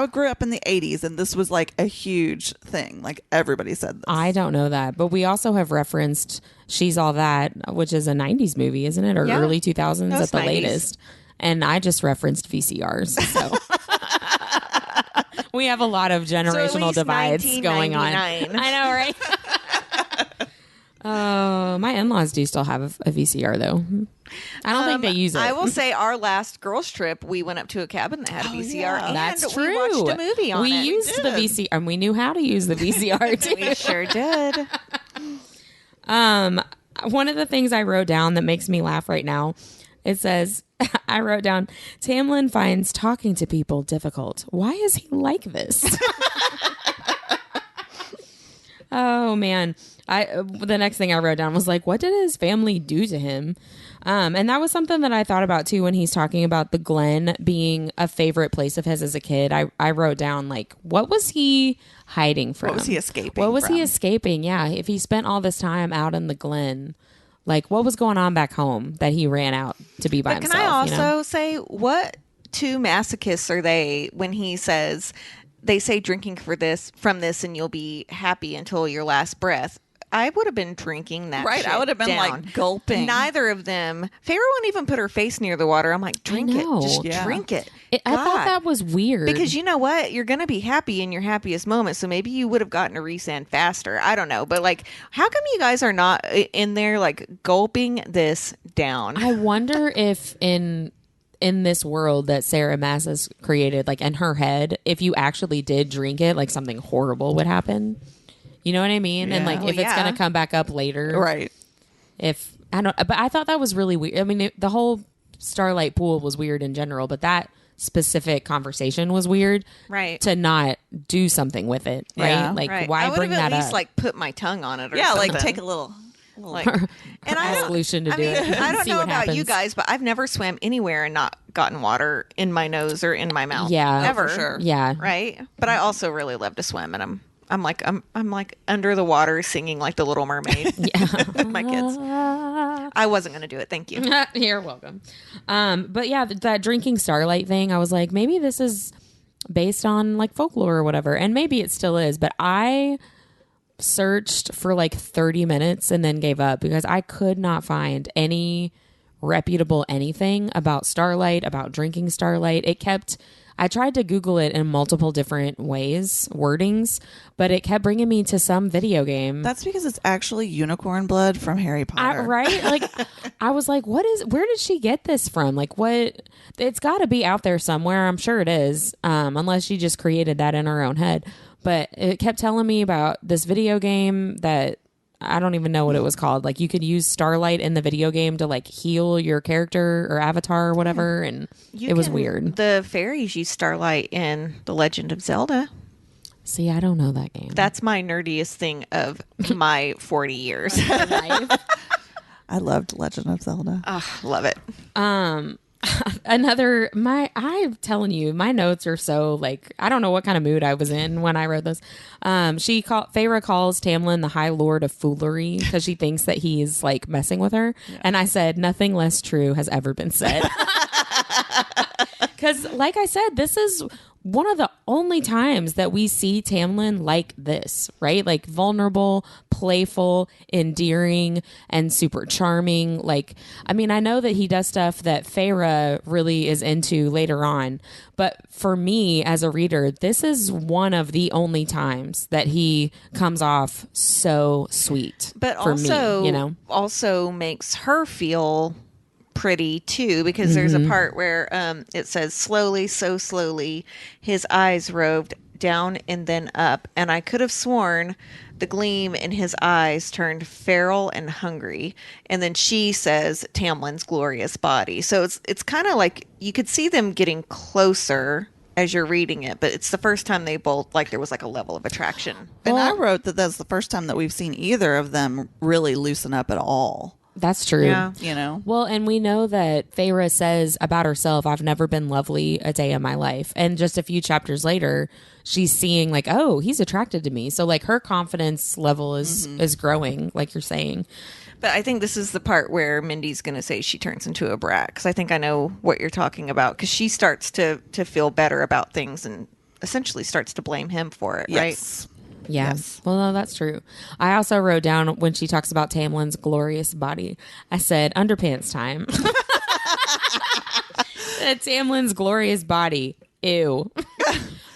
grew up in the 80s and this was like a huge thing. Like everybody said this. I don't know that, but we also have referenced She's All That, which is a 90s movie, isn't it? Or Yeah. early 2000s That at was the 90s. latest. And I just referenced VCRs. So we have a lot of generational least divides going on. 1999. I know, right? Oh, my in-laws do still have a VCR though. I don't think they use it. I will say our last girls trip, we went up to a cabin that had a VCR yeah. and That's we true. watched a movie on we it. used the VCR, and we knew how to use the VCR too. We sure did. One of the things I wrote down that makes me laugh right now, it says, I wrote down, Tamlin finds talking to people difficult. Why is he like this? Oh man. The next thing I wrote down was like, what did his family do to him? And that was something that I thought about too when he's talking about the Glen being a favorite place of his as a kid. I wrote down like, what was he hiding from? What was he escaping What was from? he escaping? Yeah. If he spent all this time out in the Glen, like what was going on back home that he ran out to be by But himself? can I also say, what two masochists are they when he says, they say drinking from this and you'll be happy until your last breath? I would have been drinking that Right, I shit would have been, down. like, gulping. Neither of them. Feyre won't even put her face near the water. I'm like, drink it. know. Just Yeah. drink it. I thought God. that was weird. Because you know what? You're going to be happy in your happiest moment. So maybe you would have gotten to resand faster. I don't know. But like, how come you guys are not in there like gulping this down? I wonder if in this world that Sarah Maas has created, like in her head, if you actually did drink it, like something horrible would happen. You know what I mean? And Yeah. like Well, if it's yeah. going to come back up later. Right. If I don't, but I thought that was really weird. I mean, the whole Starlight pool was weird in general, but that specific conversation was weird. Right. To not do something with it. Right. Yeah. Like Right. why I would bring have that at least up? like put my tongue on it or Yeah, something. like take a little like, and I Ask don't, Lucian to I do mean, it. I don't See know what about you happens. guys, but I've never swam anywhere and not gotten water in my nose or in my mouth. Yeah. ever. for sure. Yeah. Right. But I also really love to swim, and I'm like under the water singing like the Little Mermaid with my kids. I wasn't going to do it. Thank you. You're welcome. But yeah, that drinking Starlight thing, I was like, maybe this is based on like folklore or whatever. And maybe it still is. But I searched for like 30 minutes and then gave up because I could not find any reputable anything about Starlight, about drinking Starlight. I tried to Google it in multiple different ways, wordings, but it kept bringing me to some video game. That's because it's actually unicorn blood from Harry Potter. Right? Like, I was like, where did she get this from? Like, what? It's got to be out there somewhere. I'm sure it is, unless she just created that in her own head. But it kept telling me about this video game that I don't even know what it was called. Like, you could use Starlight in the video game to like heal your character or avatar or whatever. And it was weird. The fairies use Starlight in The Legend of Zelda. See, I don't know that game. That's my nerdiest thing of my 40 years. I loved Legend of Zelda. Love it. I'm telling you, my notes are so like, I don't know what kind of mood I was in when I wrote this. Feyre calls Tamlin the High Lord of Foolery because she thinks that he's like messing with her. Yeah. And I said, nothing less true has ever been said. Because like I said, this is one of the only times that we see Tamlin like this, right? Like vulnerable, playful, endearing, and super charming. Like, I mean, I know that he does stuff that Feyre really is into later on, but for me as a reader, this is one of the only times that he comes off so sweet. But for also, me, you know, also makes her feel pretty too, because there's a part where it says, slowly, so slowly, his eyes roved down and then up, and I could have sworn the gleam in his eyes turned feral and hungry. And then she says Tamlin's glorious body. So it's kind of like you could see them getting closer as you're reading it, but it's the first time they both, like, there was like a level of attraction. And I wrote that that's the first time that we've seen either of them really loosen up at all. That's true. Yeah. You know? Well, and we know that Feyre says about herself, I've never been lovely a day in my life. And just a few chapters later, she's seeing like, oh, he's attracted to me. So like her confidence level is growing, like you're saying. But I think this is the part where Mindy's going to say she turns into a brat, because I think I know what you're talking about, because she starts to feel better about things and essentially starts to blame him for it, Yes. right? Yeah. Yes. Well, no, that's true. I also wrote down when she talks about Tamlin's glorious body, I said underpants time. Tamlin's glorious body. Ew.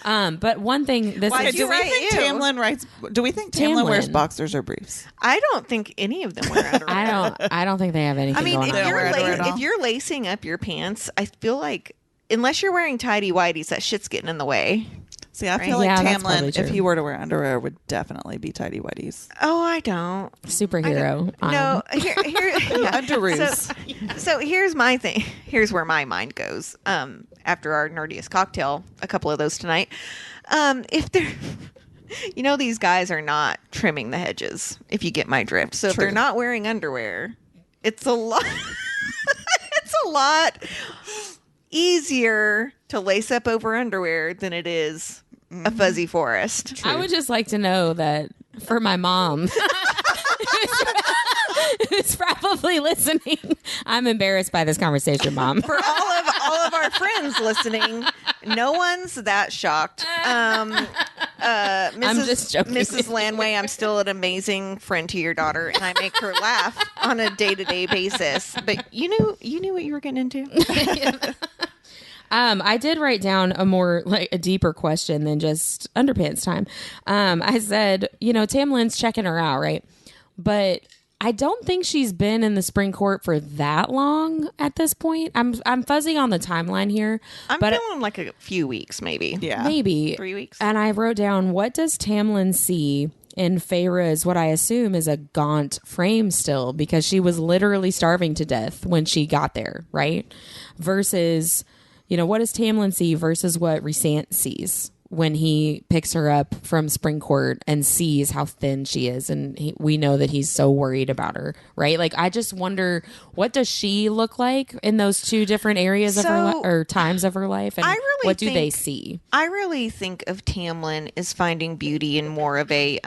But one thing, this Why is did you Do we write think ew? Tamlin writes? Do we think Tamlin wears Tamlin. boxers or briefs? I don't think any of them wear underwear. I don't think they have anything I mean, going if on. wear underwear at all. if you're lacing up your pants, I feel like unless you're wearing tidy whities, that shit's getting in the way. See, I Right? feel like Yeah, that's probably Tamlin, true. if he were to wear underwear, would definitely be tidy whities. Oh, I don't. Superhero. No, here yeah. Underoos. So here's my thing. Here's where my mind goes. After our nerdiest cocktail, a couple of those tonight. If they're, these guys are not trimming the hedges. If you get my drift. So if True. they're not wearing underwear, it's a lot. It's a lot easier to lace up over underwear than it is a fuzzy forest. I would just like to know that for my mom, who's probably listening, I'm embarrassed by this conversation, Mom. For all of our friends listening, no one's that shocked. Mrs. just joking. Mrs. Landway, I'm still an amazing friend to your daughter, and I make her laugh on a day-to-day basis. But you knew what you were getting into. I did write down a deeper question than just underpants time. I said, Tamlin's checking her out, right? But I don't think she's been in the spring court for that long at this point. I'm fuzzy on the timeline here. I'm but feeling like a few weeks, maybe. Yeah. maybe 3 weeks. And I wrote down, what does Tamlin see in Feyre's, what I assume is a gaunt frame still, because she was literally starving to death when she got there, right? Versus, what does Tamlin see versus what Rhysand sees when he picks her up from spring court and sees how thin she is, and we know that he's so worried about her, right? Like, I just wonder, what does she look like in those two different areas of her or times of her life, and what do they see? I really think of Tamlin as finding beauty in more of a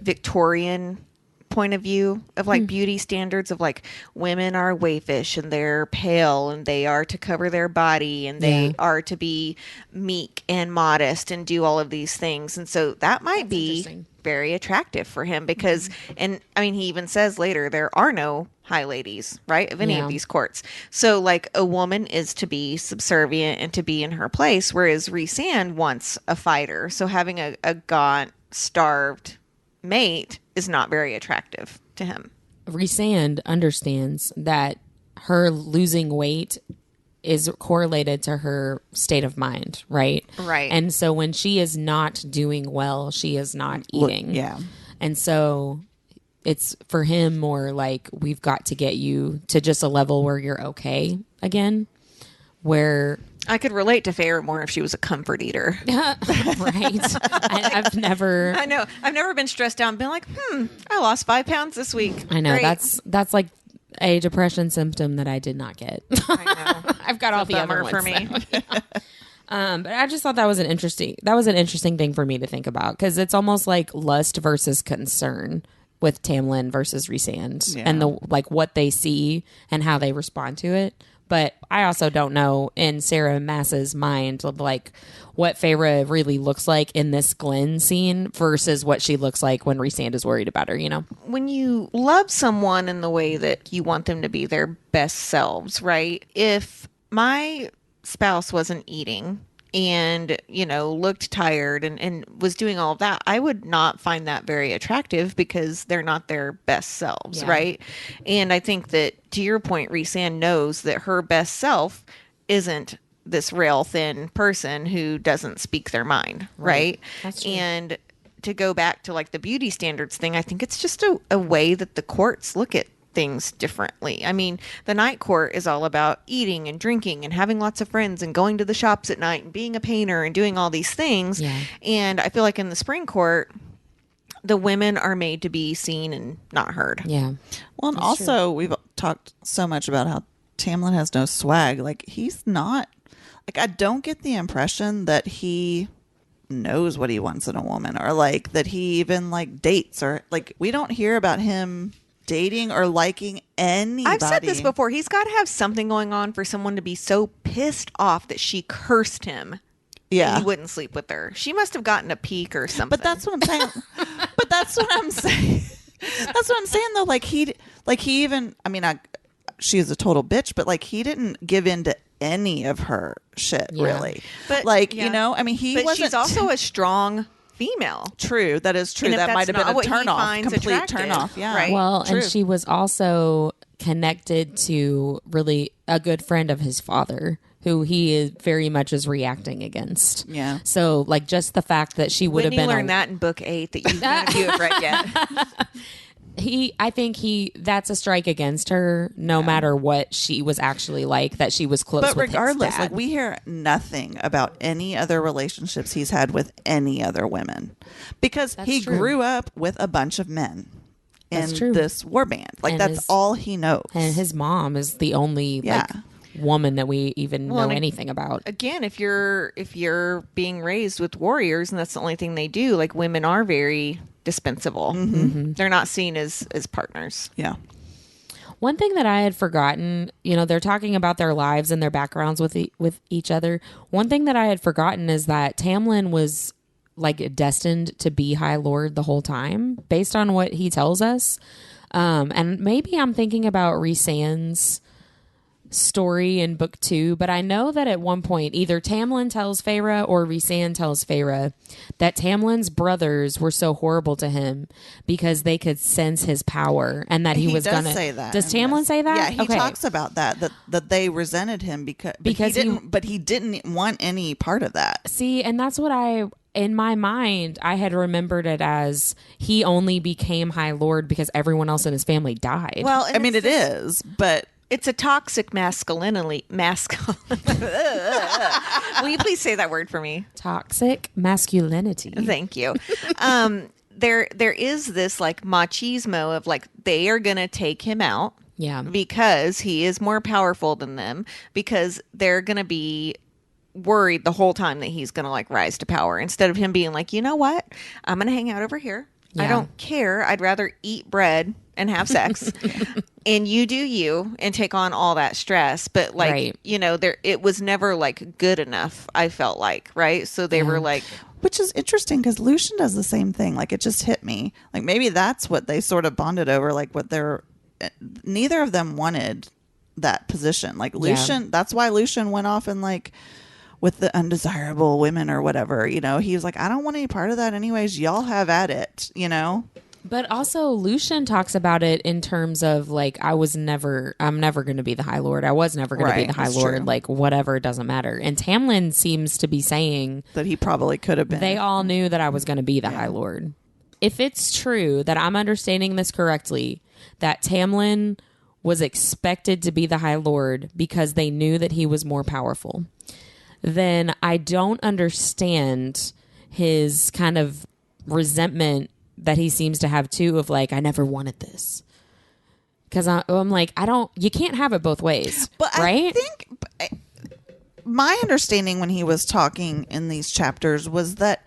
Victorian point of view of like beauty standards of like women are waifish and they're pale and they are to cover their body and they are to be meek and modest and do all of these things, and so that might be very attractive for him because and I mean he even says later there are no high ladies, right, of any of these courts. So like a woman is to be subservient and to be in her place, whereas Rhysand wants a fighter. So having a gaunt, starved mate is not very attractive to him. Rhysand understands that her losing weight is correlated to her state of mind, right? Right. And so when she is not doing well, she is not eating. Yeah. And so it's for him more like, we've got to get you to just a level where you're okay again, where I could relate to Feyre more if she was a comfort eater. right. I've never. I know. I've never been stressed out and been like, I lost 5 pounds this week. I know. Great. That's like a depression symptom that I did not get. I know. I've got all the other bummer ones for me. But I just thought that was an interesting thing for me to think about, because it's almost like lust versus concern with Tamlin versus Rhysand, and the like what they see and how they respond to it. But I also don't know in Sarah Mass's mind of like what Feyre really looks like in this Glen scene versus what she looks like when Rhysand is worried about her, When you love someone in the way that you want them to be their best selves, right? If my spouse wasn't eating and, looked tired and was doing all of that, I would not find that very attractive because they're not their best selves, right? And I think that, to your point, Rhys-Ann knows that her best self isn't this rail thin person who doesn't speak their mind, right? That's true. And to go back to like the beauty standards thing, I think it's just a way that the courts look at things differently. I mean, the night court is all about eating and drinking and having lots of friends and going to the shops at night and being a painter and doing all these things. Yeah. And I feel like in the spring court, the women are made to be seen and not heard. Yeah. Well, and also we've talked so much about how Tamlin has no swag. Like, he's not, like, I don't get the impression that he knows what he wants in a woman, or like that he even like dates, or like we don't hear about him dating or liking anybody. I've said this before. He's got to have something going on for someone to be so pissed off that she cursed him. Yeah. He wouldn't sleep with her. She must have gotten a peek or something. But that's what I'm saying. But that's what I'm saying. That's what I'm saying though. Like he even, I mean, she is a total bitch, but like he didn't give in to any of her shit, really. But like, I mean, he but wasn't. She's also a strong female. True, that is true. And if That might that's have been not a what he turn off, finds complete attractive, turn off. Yeah, right? Well, True. and she was also connected to really a good friend of his father, who he is very much is reacting against. Yeah. So, like, just the fact that she would Whitney have been learned that in book 8 that none of you have read yet. I think that's a strike against her, no matter what she was actually like, that she was close But with his regardless, dad. like we hear nothing about any other relationships he's had with any other women, because he true. grew up with a bunch of men in That's true. this war band. Like And that's his- all he knows. And his mom is the only Yeah. woman that we even know and anything about. Again, if you're being raised with warriors and that's the only thing they do, like women are very dispensable. They're not seen as partners. Yeah. One thing that I had forgotten, they're talking about their lives and their backgrounds with each other. One thing that I had forgotten is that Tamlin was like destined to be High Lord the whole time, based on what he tells us. And maybe I'm thinking about Rhys-Ann's story in book 2, but I know that at one point either Tamlin tells Feyre or Rhys-Ann tells Feyre that Tamlin's brothers were so horrible to him because they could sense his power, and that he was does gonna say that. Does in Tamlin this. say that? Yeah, he Okay. talks about that they resented him because he didn't want any part of that. See, and that's what in my mind, I had remembered it as he only became High Lord because everyone else in his family died. Well, I mean, it is, but it's a toxic masculinity. Will you please say that word for me? Toxic masculinity. Thank you. There is this like machismo of like they are gonna take him out, because he is more powerful than them, because they're gonna be worried the whole time that he's gonna like rise to power, instead of him being like, you know what, I'm gonna hang out over here. I don't care. I'd rather eat bread and have sex and you do you and take on all that stress. But like, it was never like good enough, I felt like, right? So they were like, which is interesting because Lucien does the same thing. Like, it just hit me. Like, maybe that's what they sort of bonded over. Like, neither of them wanted that position. Like, Lucien, that's why Lucien went off and like with the undesirable women or whatever, he was like, I don't want any part of that anyways. Y'all have at it, But also Lucien talks about it in terms of like, I'm never going to be the High Lord. I was never going to be the High Lord. True. Like, whatever, it doesn't matter. And Tamlin seems to be saying that he probably could have been. They all knew that I was going to be the High Lord. If it's true that I'm understanding this correctly, that Tamlin was expected to be the High Lord because they knew that he was more powerful, then I don't understand his kind of resentment that he seems to have too, of like, I never wanted this. Because I'm like, you can't have it both ways. But right? I think my understanding when he was talking in these chapters was that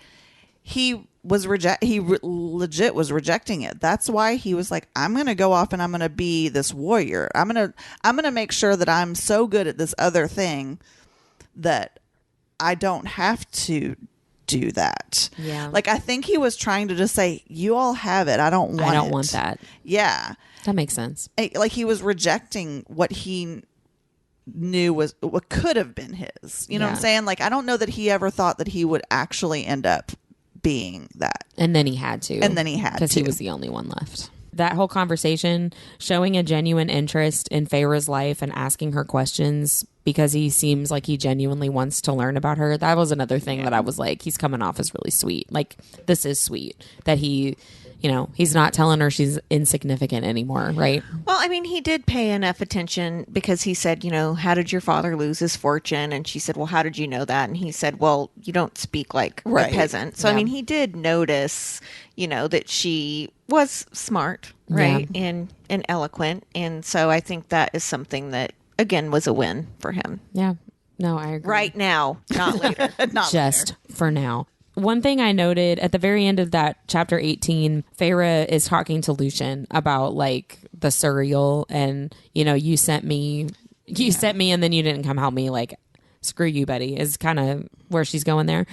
he legit was rejecting it. That's why he was like, I'm going to go off and I'm going to be this warrior. I'm going to make sure that I'm so good at this other thing that I don't have to do that. Yeah. Like, I think he was trying to just say, you all have it. I don't want that. Yeah. That makes sense. Like, he was rejecting what he knew was what could have been his. You know what I'm Yeah. saying? Like, I don't know that he ever thought that he would actually end up being that. And then he had to. Because he to. was the only one left. That whole conversation, showing a genuine interest in Feyre's life and asking her questions because he seems like he genuinely wants to learn about her. That was another thing that I was like, he's coming off as really sweet. Like, this is sweet that he, you know, he's not telling her she's insignificant anymore, right? Well, I mean, he did pay enough attention because he said, you know, how did your father lose his fortune? And she said, well, how did you know that? And he said, well, you don't speak like Right. a peasant. So, I mean, he did notice, you know, that she was smart, right? And eloquent. And so I think that is something that, again, was a win for him. Yeah. No, I agree. Right now, not later. Not Just for now. One thing I noted at the very end of that chapter 18, Feyre is talking to Lucien about like the surreal and, you know, you sent me and then you didn't come help me. Like, screw you, Betty, is kind of where she's going there.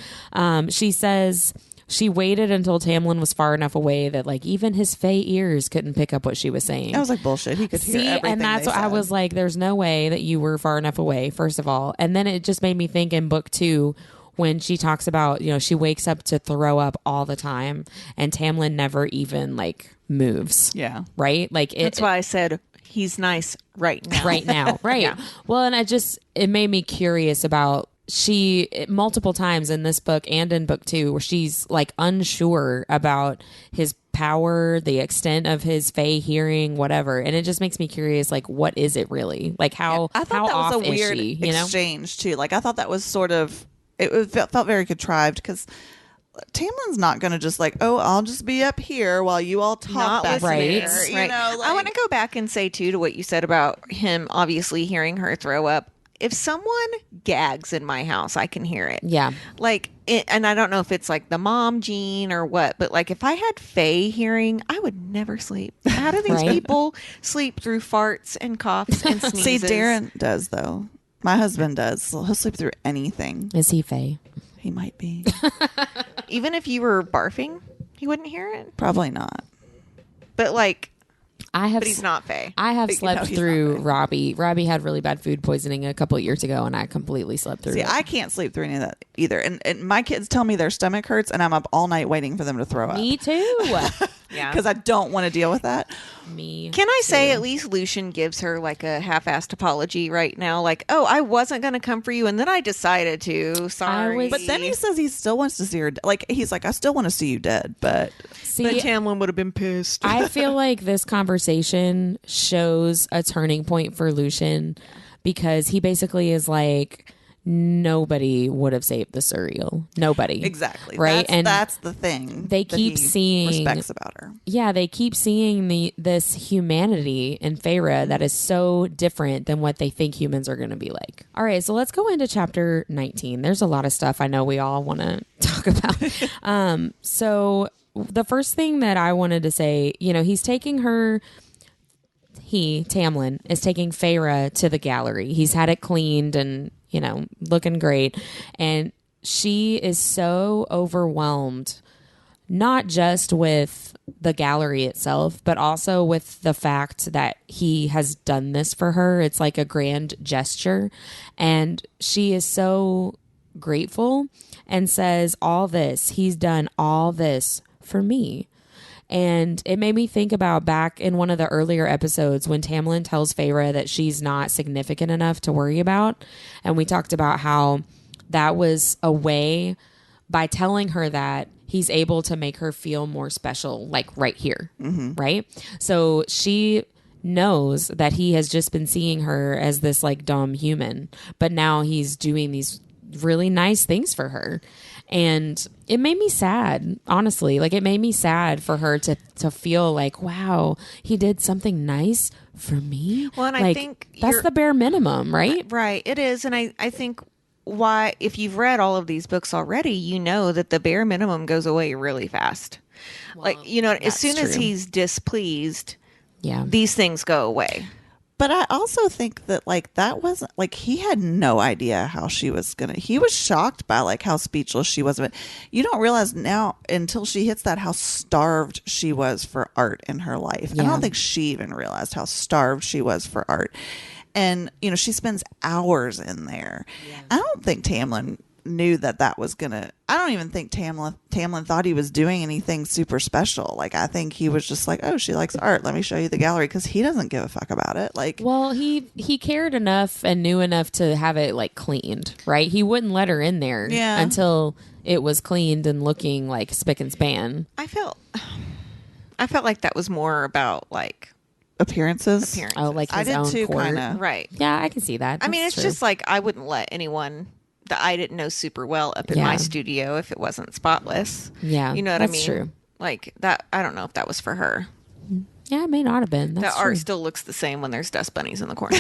She says she waited until Tamlin was far enough away that like even his Fey ears couldn't pick up what she was saying. I was like, bullshit. He could hear everything. And that's what I was like, there's no way that you were far enough away, first of all. And then it just made me think in book 2 when she talks about, you know, she wakes up to throw up all the time and Tamlin never even like moves. Yeah. Right? Like That's why I said he's nice right now. right now. Right. Yeah. Well, and it made me curious about multiple times in this book and in book 2 where she's like unsure about his power, the extent of his Fey hearing, whatever. And it just makes me curious, like, what is it really? Like, how I thought that off was a weird is she, you know? exchange too. Like, I thought that was sort of, felt very contrived because Tamlin's not going to just like, oh, I'll just be up here while you all talk Not back listening. there. Right. You Right. know, like, I want to go back and say too to what you said about him obviously hearing her throw up. If someone gags in my house, I can hear it. Yeah. Like, and I don't know if it's like the mom gene or what, but like if I had Fey hearing, I would never sleep. How do these Right. people sleep through farts and coughs and See, sneezes? Darren does though. My husband does. He'll sleep through anything. Is he Fey? He might be. Even if you were barfing, he wouldn't hear it. Probably not. But like, But he's not Fey. I have But, you slept know, he's through not Robbie. Robbie had really bad food poisoning a couple of years ago, and I completely slept through See, it. I can't sleep through any of that either. And my kids tell me their stomach hurts, and I'm up all night waiting for them to throw up Me too. Yeah. because I don't want to deal with that. Me. Can I say at least Lucien gives her like a half-assed apology right now? Like, oh, I wasn't going to come for you, and then I decided to. Sorry. But then he says he still wants to see her. Like, he's like, I still want to see you dead, but See, Tamlin would have been pissed. I feel like this conversation shows a turning point for Lucien because he basically is like, nobody would have saved the Surreal. Nobody. exactly Right. That's the thing they that keep he seeing respects about her. Yeah, they keep seeing this humanity in Feyre that is so different than what they think humans are going to be like. All right, so let's go into chapter 19. There's a lot of stuff I know we all want to talk about. So the first thing that I wanted to say, you know, Tamlin, is taking Feyre to the gallery. He's had it cleaned and, you know, looking great. And she is so overwhelmed, not just with the gallery itself, but also with the fact that he has done this for her. It's like a grand gesture. And she is so grateful and says, he's done all this for me. And it made me think about back in one of the earlier episodes when Tamlin tells Feyre that she's not significant enough to worry about. And we talked about how that was a way, by telling her that, he's able to make her feel more special, like right here. Mm-hmm. Right? So she knows that he has just been seeing her as this like dumb human, but now he's doing these really nice things for her. And it made me sad, honestly. Like, it made me sad for her to feel like, wow, he did something nice for me. Well, and like, I think that's the bare minimum, right? Right, it is. And I think why, if you've read all of these books already, you know that the bare minimum goes away really fast. Like, you know, as soon as true. he's displeased, Yeah. these things go away. But I also think that like that wasn't like he had no idea how she was gonna. He was shocked by like how speechless she was. But you don't realize now until she hits that how starved she was for art in her life. I Yeah. don't think she even realized how starved she was for art. And, she spends hours in there. Yeah. I don't think Tamlin knew that was gonna. I don't even think Tamlin thought he was doing anything super special. Like, I think he was just like, oh, she likes art, let me show you the gallery, because he doesn't give a fuck about it. Like, well, he cared enough and knew enough to have it like cleaned, right? He wouldn't let her in there until it was cleaned and looking like spick and span. I felt like that was more about like appearances. Oh, like his own court. Kinda. Right. Yeah, I can see that. I mean, it's just like I wouldn't let anyone that I didn't know super well up in my studio if it wasn't spotless. Yeah, you know what I mean? That's true. Like that, I don't know if that was for her. Yeah, it may not have been. That's the true. art still looks the same when there's dust bunnies in the corner.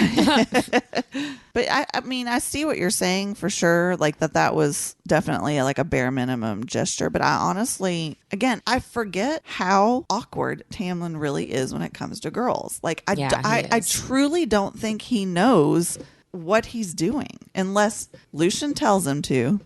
But I mean, I see what you're saying for sure. Like that was definitely like a bare minimum gesture. But I honestly, again, I forget how awkward Tamlin really is when it comes to girls. Like I truly don't think he knows what he's doing unless Lucian tells him to.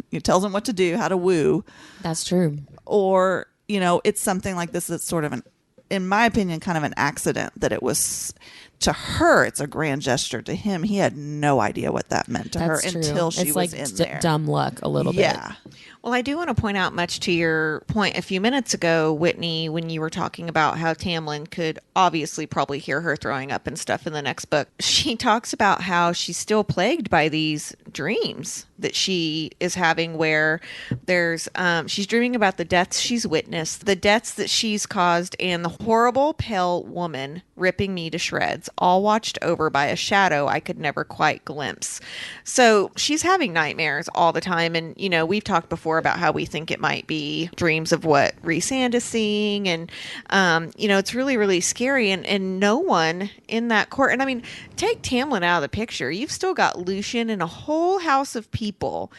He tells him what to do, how to woo. That's true. Or, it's something like this that's sort of in my opinion, kind of an accident that it was. To her, it's a grand gesture. To him, he had no idea what that meant to her until she was in there. Dumb luck a little bit. Yeah. Well, I do want to point out, much to your point a few minutes ago, Whitney, when you were talking about how Tamlin could obviously probably hear her throwing up and stuff in the next book. She talks about how she's still plagued by these dreams that she is having where there's she's dreaming about the deaths she's witnessed, the deaths that she's caused, and the horrible pale woman ripping me to shreds, all watched over by a shadow I could never quite glimpse. So she's having nightmares all the time. And, we've talked before about how we think it might be dreams of what Rhysand is seeing. And, it's really, really scary. And no one in that court, and I mean, take Tamlin out of the picture. You've still got Lucian and a whole house of people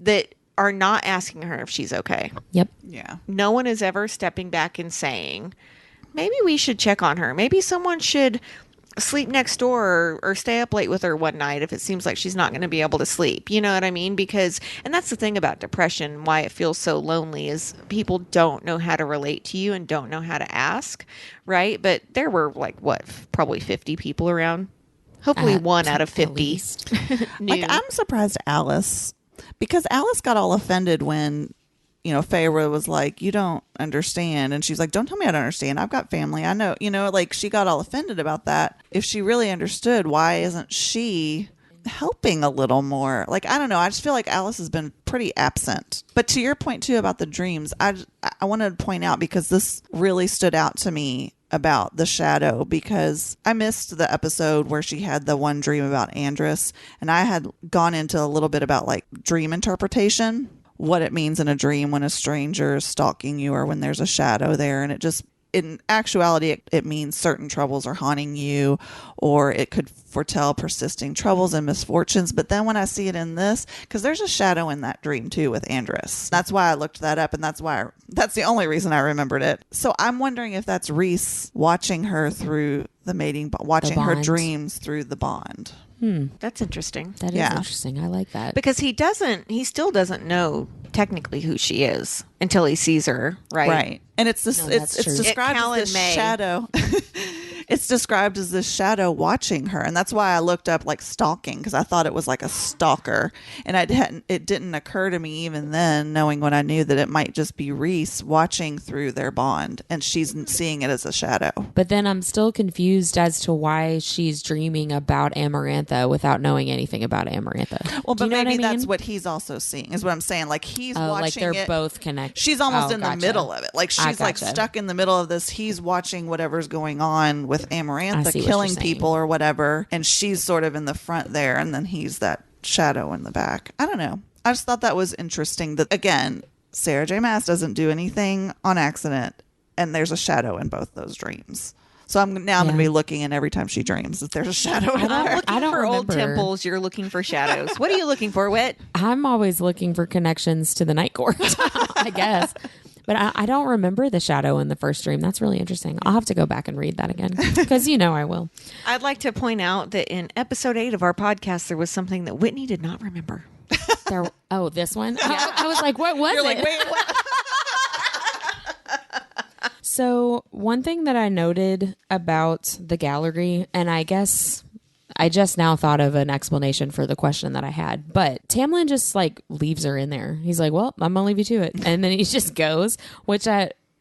that are not asking her if she's okay. Yep. Yeah. No one is ever stepping back and saying, maybe we should check on her. Maybe someone should sleep next door or stay up late with her one night if it seems like she's not going to be able to sleep. You know what I mean? Because, and that's the thing about depression, why it feels so lonely, is people don't know how to relate to you and don't know how to ask, right? But there were probably 50 people around. Hopefully one out of 50. Like, I'm surprised Alice, because Alice got all offended when Feyre was like, you don't understand. And she's like, don't tell me I don't understand. I've got family. I know, like she got all offended about that. If she really understood, why isn't she helping a little more? Like, I don't know. I just feel like Alice has been pretty absent. But to your point too about the dreams, I wanted to point out, because this really stood out to me about the shadow, because I missed the episode where she had the one dream about Andrus, and I had gone into a little bit about like dream interpretation, what it means in a dream when a stranger is stalking you or when there's a shadow there. And it just, in actuality, it means certain troubles are haunting you, or it could foretell persisting troubles and misfortunes. But then when I see it in this, because there's a shadow in that dream too with Andrus. That's why I looked that up, and that's the only reason I remembered it. So I'm wondering if that's Rhys watching her through the mating, watching her dreams through the bond. That's interesting. That is interesting. I like that. Because he still doesn't know technically who she is until he sees her, right? Right. And it's described as this shadow. It's described as this shadow watching her. And that's why I looked up like stalking, because I thought it was like a stalker. And it didn't occur to me even then, knowing what I knew, that it might just be Rhys watching through their bond, and she's seeing it as a shadow. But then I'm still confused as to why she's dreaming about Amarantha without knowing anything about Amarantha. Well, but maybe that's what he's also seeing, is what I'm saying. Like, he's watching like they're it. Both connected. She's almost in the middle of it. Like, she's like stuck in the middle of this. He's watching whatever's going on with Amarantha killing people or whatever, and she's sort of in the front there, and then he's that shadow in the back. I don't know. I just thought that was interesting that, again, Sarah J. Maas doesn't do anything on accident, and there's a shadow in both those dreams. So I'm going to be looking, and every time she dreams, that there's a shadow in there. I don't remember. Old temples, you're looking for shadows. What are you looking for, Whit? I'm always looking for connections to the Night Court, I guess. But I don't remember the shadow in the first dream. That's really interesting. I'll have to go back and read that again, because I will. I'd like to point out that in episode 8 of our podcast, there was something that Whitney did not remember. This one? Yeah. I was like, what was it? Like, wait, what? So one thing that I noted about the gallery, and I guess I just now thought of an explanation for the question that I had. But Tamlin just like leaves her in there. He's like, well, I'm going to leave you to it. And then he just goes, which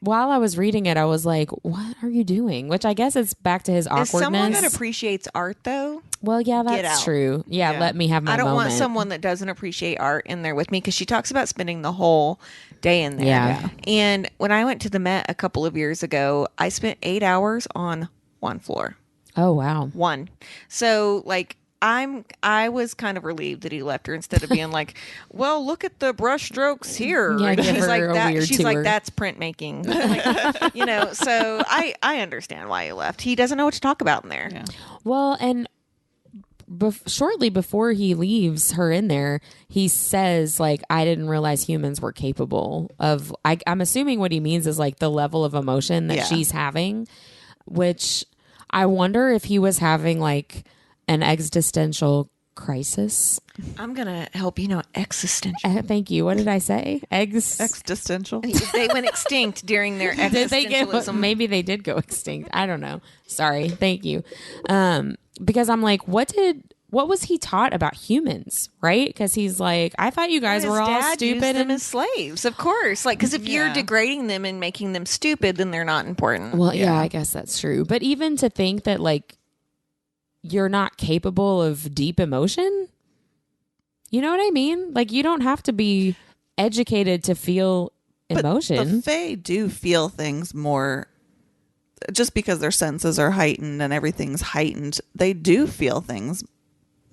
while I was reading it, I was like, what are you doing? Which I guess it's back to his awkwardness. Is someone that appreciates art, though? Well, yeah, that's true. Yeah, let me have my moment. I don't want someone that doesn't appreciate art in there with me, because she talks about spending the whole day in there. Yeah. And when I went to the Met a couple of years ago, I spent 8 hours on one floor. Oh, wow. One. So, like, I was kind of relieved that he left her, instead of being like, well, look at the brush strokes here. Yeah, And give she's her like a that. weird She's tour. like, that's printmaking. Like, you know, so I understand why he left. He doesn't know what to talk about in there. Yeah. Well, and shortly before he leaves her in there, he says, like, I didn't realize humans were capable of, I'm assuming what he means is like the level of emotion that she's having, which I wonder if he was having like an existential crisis. I'm going to help you know existential. Thank you. What did I say? Existential. They went extinct during their Did they existentialism. maybe they did go extinct. I don't know. Sorry. Thank you. Because I'm like, what was he taught about humans, right? Because he's like, I thought you guys were all His dad stupid used them and as slaves, of course. Like, because if you're degrading them and making them stupid, then they're not important. well, yeah, I guess that's true. But even to think that like you're not capable of deep emotion, you know what I mean? Like, you don't have to be educated to feel emotion. But the Fae do feel things more. Just because their senses are heightened and everything's heightened, they do feel things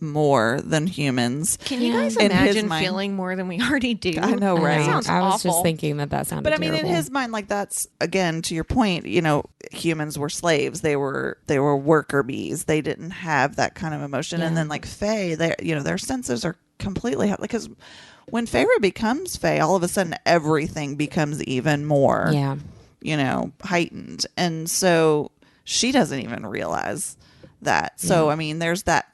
more than humans. Can you guys In his imagine mind- feeling more than we already do? I know, right? That sounds I was awful. just thinking that sounded But I mean, terrible. in his mind, like, that's, again, to your point, you know, humans were slaves. They were worker bees. They didn't have that kind of emotion. Yeah. And then like Fae, they, you know, their senses are completely, because when Feyre becomes Fae, all of a sudden everything becomes even more, yeah. you know, heightened. And so she doesn't even realize that. So, I mean, there's that,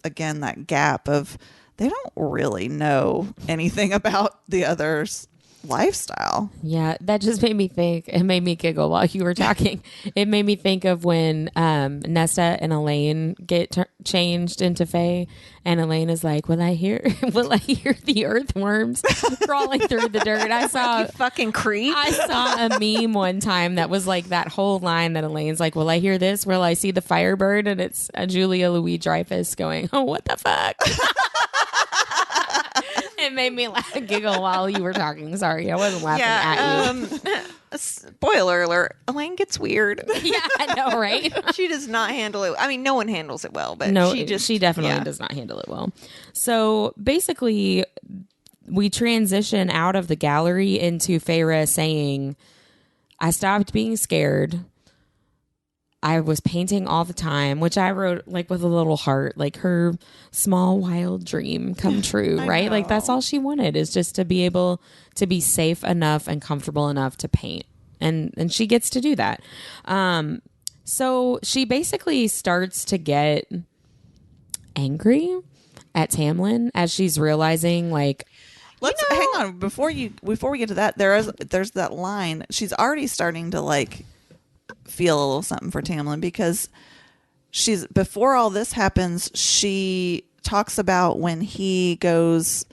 again, that gap of they don't really know anything about the other's lifestyle. Yeah, that just made me think. It made me giggle while you were talking. It made me think of when Nesta and Elaine get changed into Fae, and Elaine is like, "Will I hear the earthworms crawling through the dirt?" I saw You fucking creep. I saw a meme one time that was like that whole line that Elaine's like, "Will I hear this? Will I see the Firebird?" And it's Julia Louis-Dreyfus going, "Oh, what the fuck." It made me laugh and giggle while you were talking. Sorry, I wasn't laughing at you. Spoiler alert, Elaine gets weird. Yeah, I know, right? She does not handle it. I mean, no one handles it well, but No, she definitely does not handle it well. So basically, we transition out of the gallery into Feyre saying, I stopped being scared. I was painting all the time, which I wrote like with a little heart, like her small wild dream come true, right? Like that's all she wanted, is just to be able to be safe enough and comfortable enough to paint. And she gets to do that. So she basically starts to get angry at Tamlin as she's realizing, like, Let's hang on before we get to that. There's that line. She's already starting to like feel a little something for Tamlin, because before all this happens, she talks about when he gets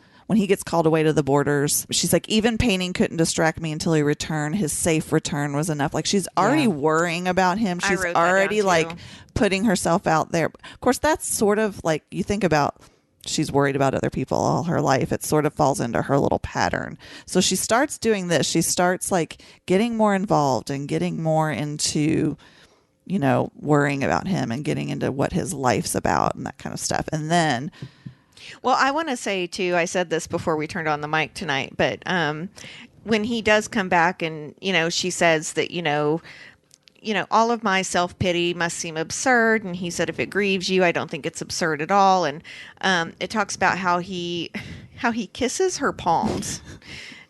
called away to the borders. She's like, even painting couldn't distract me until he returned. His safe return was enough. Like, she's already worrying about him. I She's wrote that already down, like too. putting herself out there. Of course, that's sort of like, you think about, she's worried about other people all her life. It sort of falls into her little pattern. So she starts doing this. She starts like getting more involved and getting more into, you know, worrying about him and getting into what his life's about and that kind of stuff. And then, Well, I want to say too, I said this before we turned on the mic tonight, but when he does come back and, you know, she says that, you know, all of my self-pity must seem absurd. And he said, if it grieves you, I don't think it's absurd at all. And it talks about how he kisses her palms.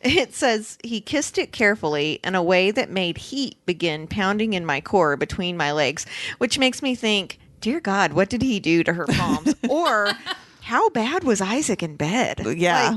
It says, he kissed it carefully in a way that made heat begin pounding in my core between my legs, which makes me think, dear God, what did he do to her palms? Or how bad was Isaac in bed? Yeah.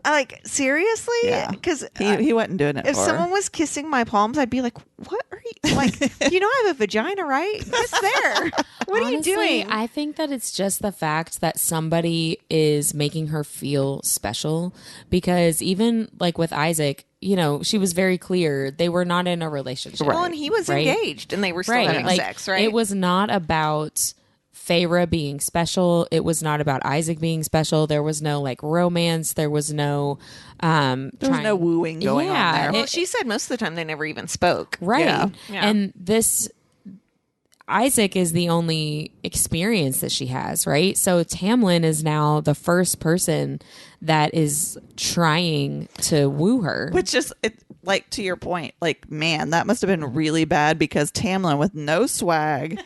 Like seriously? Yeah. Because he wasn't doing it if for her. someone was kissing my palms, I'd be like, what are you, like, you know, I have a vagina, right? It's there. What Honestly, are you doing? I think that it's just the fact that somebody is making her feel special, because even like with Isaac, you know, she was very clear they were not in a relationship. Well, and he was engaged and they were still having like, sex, right? It was not about Feyre being special. It was not about Isaac being special. There was no like romance. There was no there was no wooing going on there. Well, she said most of the time they never even spoke. Right. Yeah. And this Isaac is the only experience that she has, right? So Tamlin is now the first person that is trying to woo her. Which is, like, to your point, like, man, that must have been really bad, because Tamlin with no swag,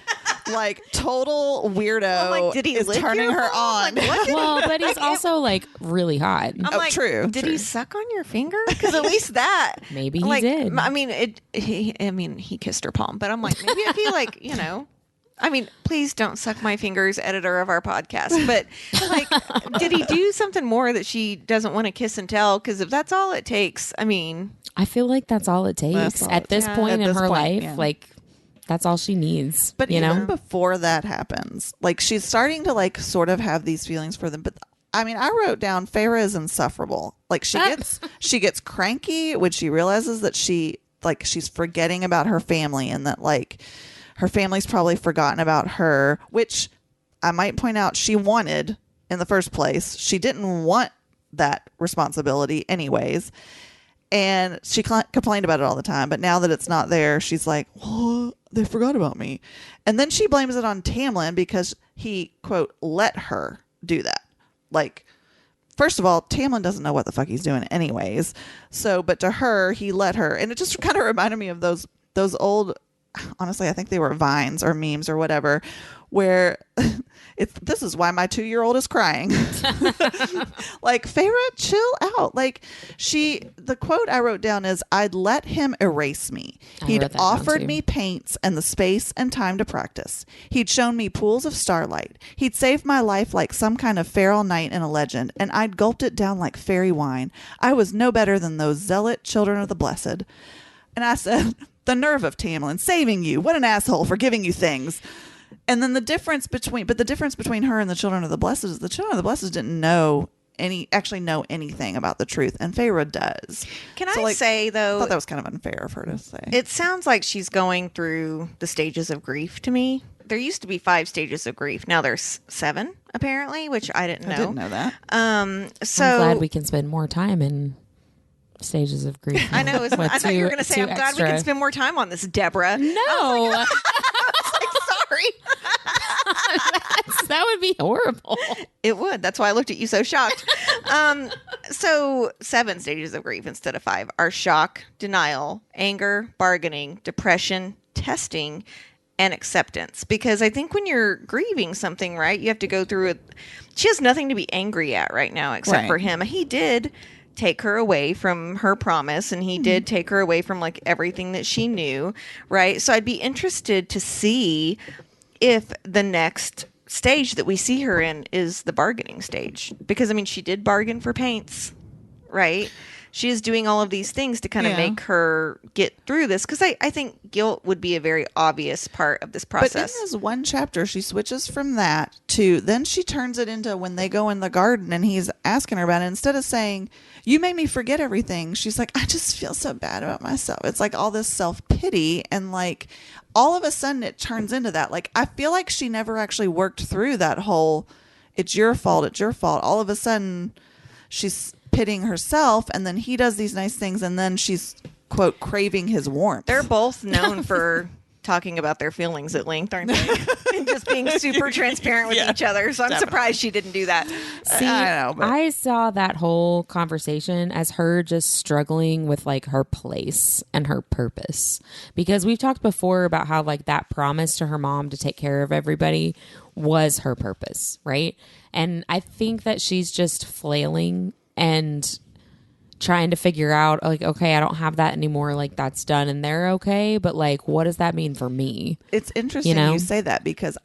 like, total weirdo, I'm like, did he is lick turning your her ball? on. Like, what did Well, but he's also like really hot. I'm like, true. Did true. he suck on your finger? Because at least that. Maybe he like, did. I mean, he kissed her palm, but I'm like, maybe if he like, you know. I mean, please don't suck my fingers, editor of our podcast. But like, did he do something more that she doesn't want to kiss and tell? Because if that's all it takes, I mean, I feel like that's all it takes That's all at it this takes. point At in this her point, life. yeah. Like, that's all she needs. But you even know, before that happens, like, she's starting to like sort of have these feelings for them. But I mean, I wrote down Feyre is insufferable. Like, she gets cranky when she realizes that she's forgetting about her family, and that like her family's probably forgotten about her, which I might point out she wanted in the first place. She didn't want that responsibility anyways. And she complained about it all the time. But now that it's not there, she's like, oh, they forgot about me. And then she blames it on Tamlin because he, quote, let her do that. Like, first of all, Tamlin doesn't know what the fuck he's doing anyways. So, but to her, he let her. And it just kind of reminded me of those old, honestly, I think they were Vines or memes or whatever, where this is why my 2-year-old is crying. Like, Feyre, chill out. Like, the quote I wrote down is, I'd let him erase me. He'd offered me paints and the space and time to practice. He'd shown me pools of starlight. He'd saved my life like some kind of feral knight in a legend, and I'd gulped it down like fairy wine. I was no better than those zealot children of the blessed. And I said, the nerve of Tamlin saving you. What an asshole for giving you things. And then the difference between her and the children of the blessed is the children of the blessed didn't know anything about the truth, and Feyre does. Can I say though, I thought that was kind of unfair of her to say. It sounds like she's going through the stages of grief to me. There used to be 5 stages of grief. Now there's 7 apparently, which I didn't know. I didn't know that. So I'm glad we can spend more time in stages of grief. I know. I thought you were going to say, I'm glad we can spend more time on this, Deborah. No. Sorry. That would be horrible. It would. That's why I looked at you so shocked. So 7 stages of grief instead of 5 are shock, denial, anger, bargaining, depression, testing, and acceptance. Because I think when you're grieving something, right, you have to go through it. She has nothing to be angry at right now except for him. He did take her away from her promise, and he did take her away from like everything that she knew, right? So I'd be interested to see if the next stage that we see her in is the bargaining stage, because I mean, she did bargain for paints, right? She is doing all of these things to kind of make her get through this, because I think guilt would be a very obvious part of this process. But in this one chapter, she switches from that to, then she turns it into when they go in the garden and he's asking her about it. Instead of saying, you made me forget everything, she's like, I just feel so bad about myself. It's like all this self-pity, and like all of a sudden it turns into that. Like, I feel like she never actually worked through that whole, it's your fault. All of a sudden she's pitting herself, and then he does these nice things, and then she's, quote, craving his warmth. They're both known for talking about their feelings at length, aren't they? And just being super transparent with each other. So I'm surprised she didn't do that. See, I know, but I saw that whole conversation as her just struggling with like her place and her purpose, because we've talked before about how like that promise to her mom to take care of everybody was her purpose, right? And I think that she's just flailing and trying to figure out like, okay, I don't have that anymore. Like, that's done and they're okay. But like, what does that mean for me? It's interesting you say that, because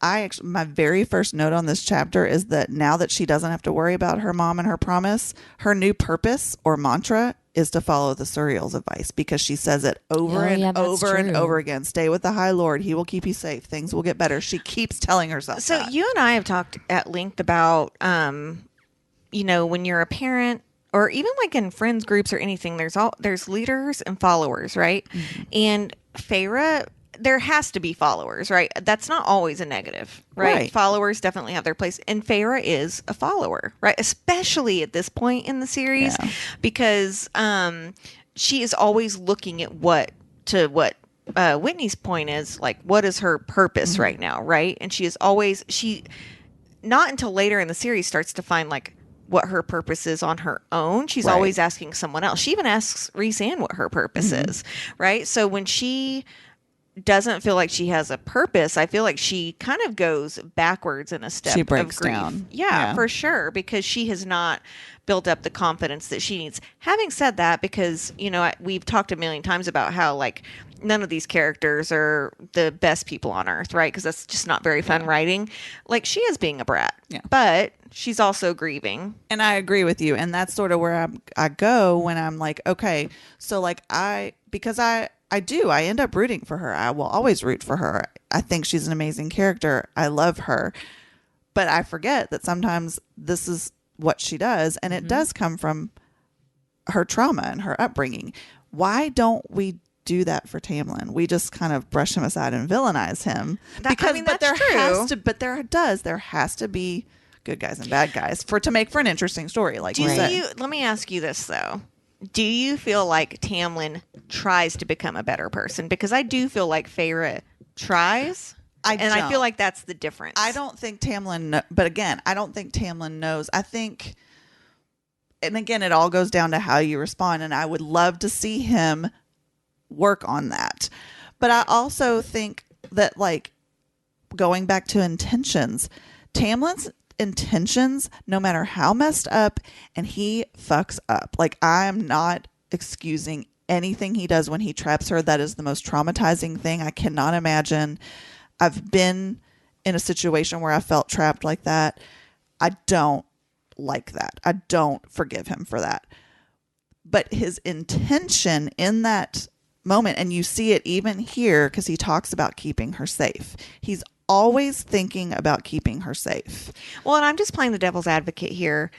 my very first note on this chapter is that now that she doesn't have to worry about her mom and her promise, her new purpose or mantra is to follow the Suriel's advice, because she says it over and over and true. over again. Stay with the High Lord. He will keep you safe. Things will get better. She keeps telling herself So that. you and I have talked at length about, you know, when you're a parent, or even like in friends groups or anything, there's leaders and followers, right? Mm-hmm. And Feyre, there has to be followers, right? That's not always a negative, right? Followers definitely have their place. And Feyre is a follower, right? Especially at this point in the series, because she is always looking at what Whitney's point is, like, what is her purpose right now, right? And she not until later in the series starts to find, like, what her purpose is on her own. She's always asking someone else. She even asks Rhys-Anne what her purpose is, right? So when she doesn't feel like she has a purpose, I feel like she kind of goes backwards in a step. She breaks of grief. down. Yeah, for sure, because she has not built up the confidence that she needs. Having said that, because, you know, we've talked a million times about how, like, none of these characters are the best people on earth, right? Because that's just not very fun writing. Like, she is being a brat, but she's also grieving. And I agree with you. And that's sort of where I go when I'm like, okay, so like I end up rooting for her. I will always root for her. I think she's an amazing character. I love her. But I forget that sometimes this is what she does. And it does come from her trauma and her upbringing. Why don't we do that for Tamlin? We just kind of brush him aside and villainize him. There has to be good guys and bad guys to make for an interesting story. Like let me ask you this though. Do you feel like Tamlin tries to become a better person? Because I do feel like Feyre tries. I feel like that's the difference. I don't think Tamlin, but again, I don't think Tamlin knows. I think, and again, it all goes down to how you respond. And I would love to see him work on that. But I also think that, like, going back to intentions, Tamlin's intentions, no matter how messed up, and he fucks up. Like, I am not excusing anything he does when he traps her. That is the most traumatizing thing. I cannot imagine. I've been in a situation where I felt trapped like that. I don't like that. I don't forgive him for that. But his intention in that moment, and you see it even here because he talks about keeping her safe. He's always thinking about keeping her safe. Well, and I'm just playing the devil's advocate here.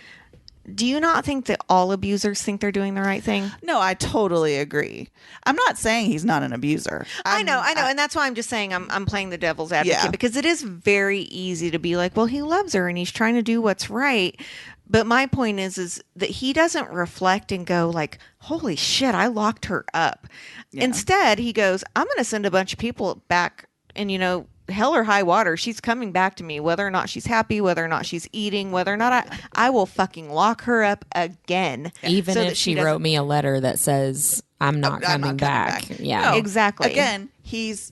Do you not think that all abusers think they're doing the right thing? No, I totally agree. I'm not saying he's not an abuser. I know. And that's why I'm just saying I'm playing the devil's advocate, because it is very easy to be like, well, he loves her and he's trying to do what's right. But my point is that he doesn't reflect and go like, holy shit, I locked her up. Yeah. Instead, he goes, I'm going to send a bunch of people back, and, you know, hell or high water, she's coming back to me, whether or not she's happy, whether or not she's eating, whether or not I will fucking lock her up again. Even if she wrote me a letter that says, I'm not coming back. Yeah, no, exactly. Again, he's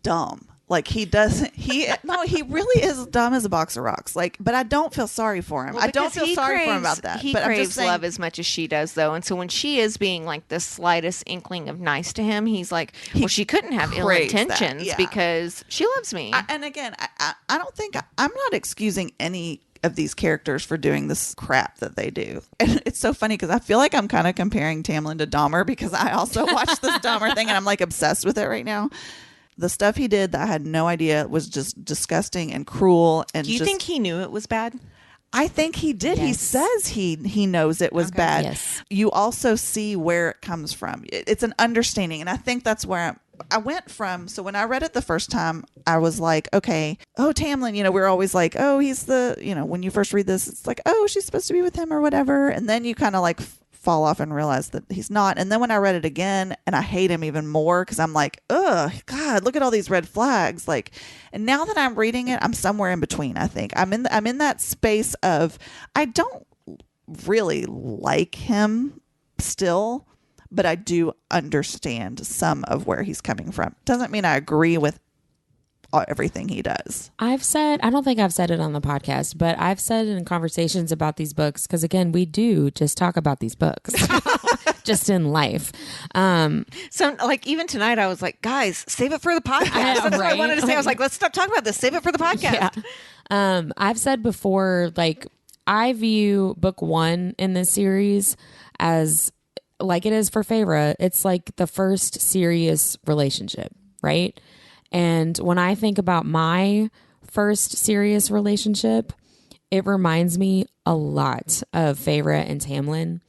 dumb. Like, he really is dumb as a box of rocks. Like, but I don't feel sorry for him. Well, I don't feel sorry for him about that. He but craves I'm just saying, love as much as she does, though. And so when she is being like the slightest inkling of nice to him, he's like, well, she couldn't have ill intentions because she loves me. And again, I don't think I'm not excusing any of these characters for doing this crap that they do. And it's so funny because I feel like I'm kind of comparing Tamlin to Dahmer, because I also watched this Dahmer thing and I'm like obsessed with it right now. The stuff he did that I had no idea was just disgusting and cruel. And do you think he knew it was bad? I think he did. Yes. He says he knows it was bad. Yes. You also see where it comes from. It's an understanding. And I think that's where I went from. So when I read it the first time, I was like, okay, oh, Tamlin, you know, we're always like, oh, he's the, you know, when you first read this, it's like, oh, she's supposed to be with him or whatever. And then you kind of like fall off and realize that he's not. And then when I read it again, and I hate him even more because I'm like, oh God, look at all these red flags. Like, and now that I'm reading it, I'm somewhere in between. I think I'm in that space of, I don't really like him still, but I do understand some of where he's coming from. Doesn't mean I agree with everything he does. I've said, I don't think I've said it on the podcast, but I've said it in conversations about these books, because again, we do just talk about these books just in life. So like even tonight I was like, guys, save it for the podcast. That's what I wanted to say. I was like, let's stop talking about this. Save it for the podcast. Yeah. I've said before, like, I view book one in this series as like it is for Feyre, it's like the first serious relationship, right? And when I think about my first serious relationship, it reminds me a lot of Feyre and Tamlin.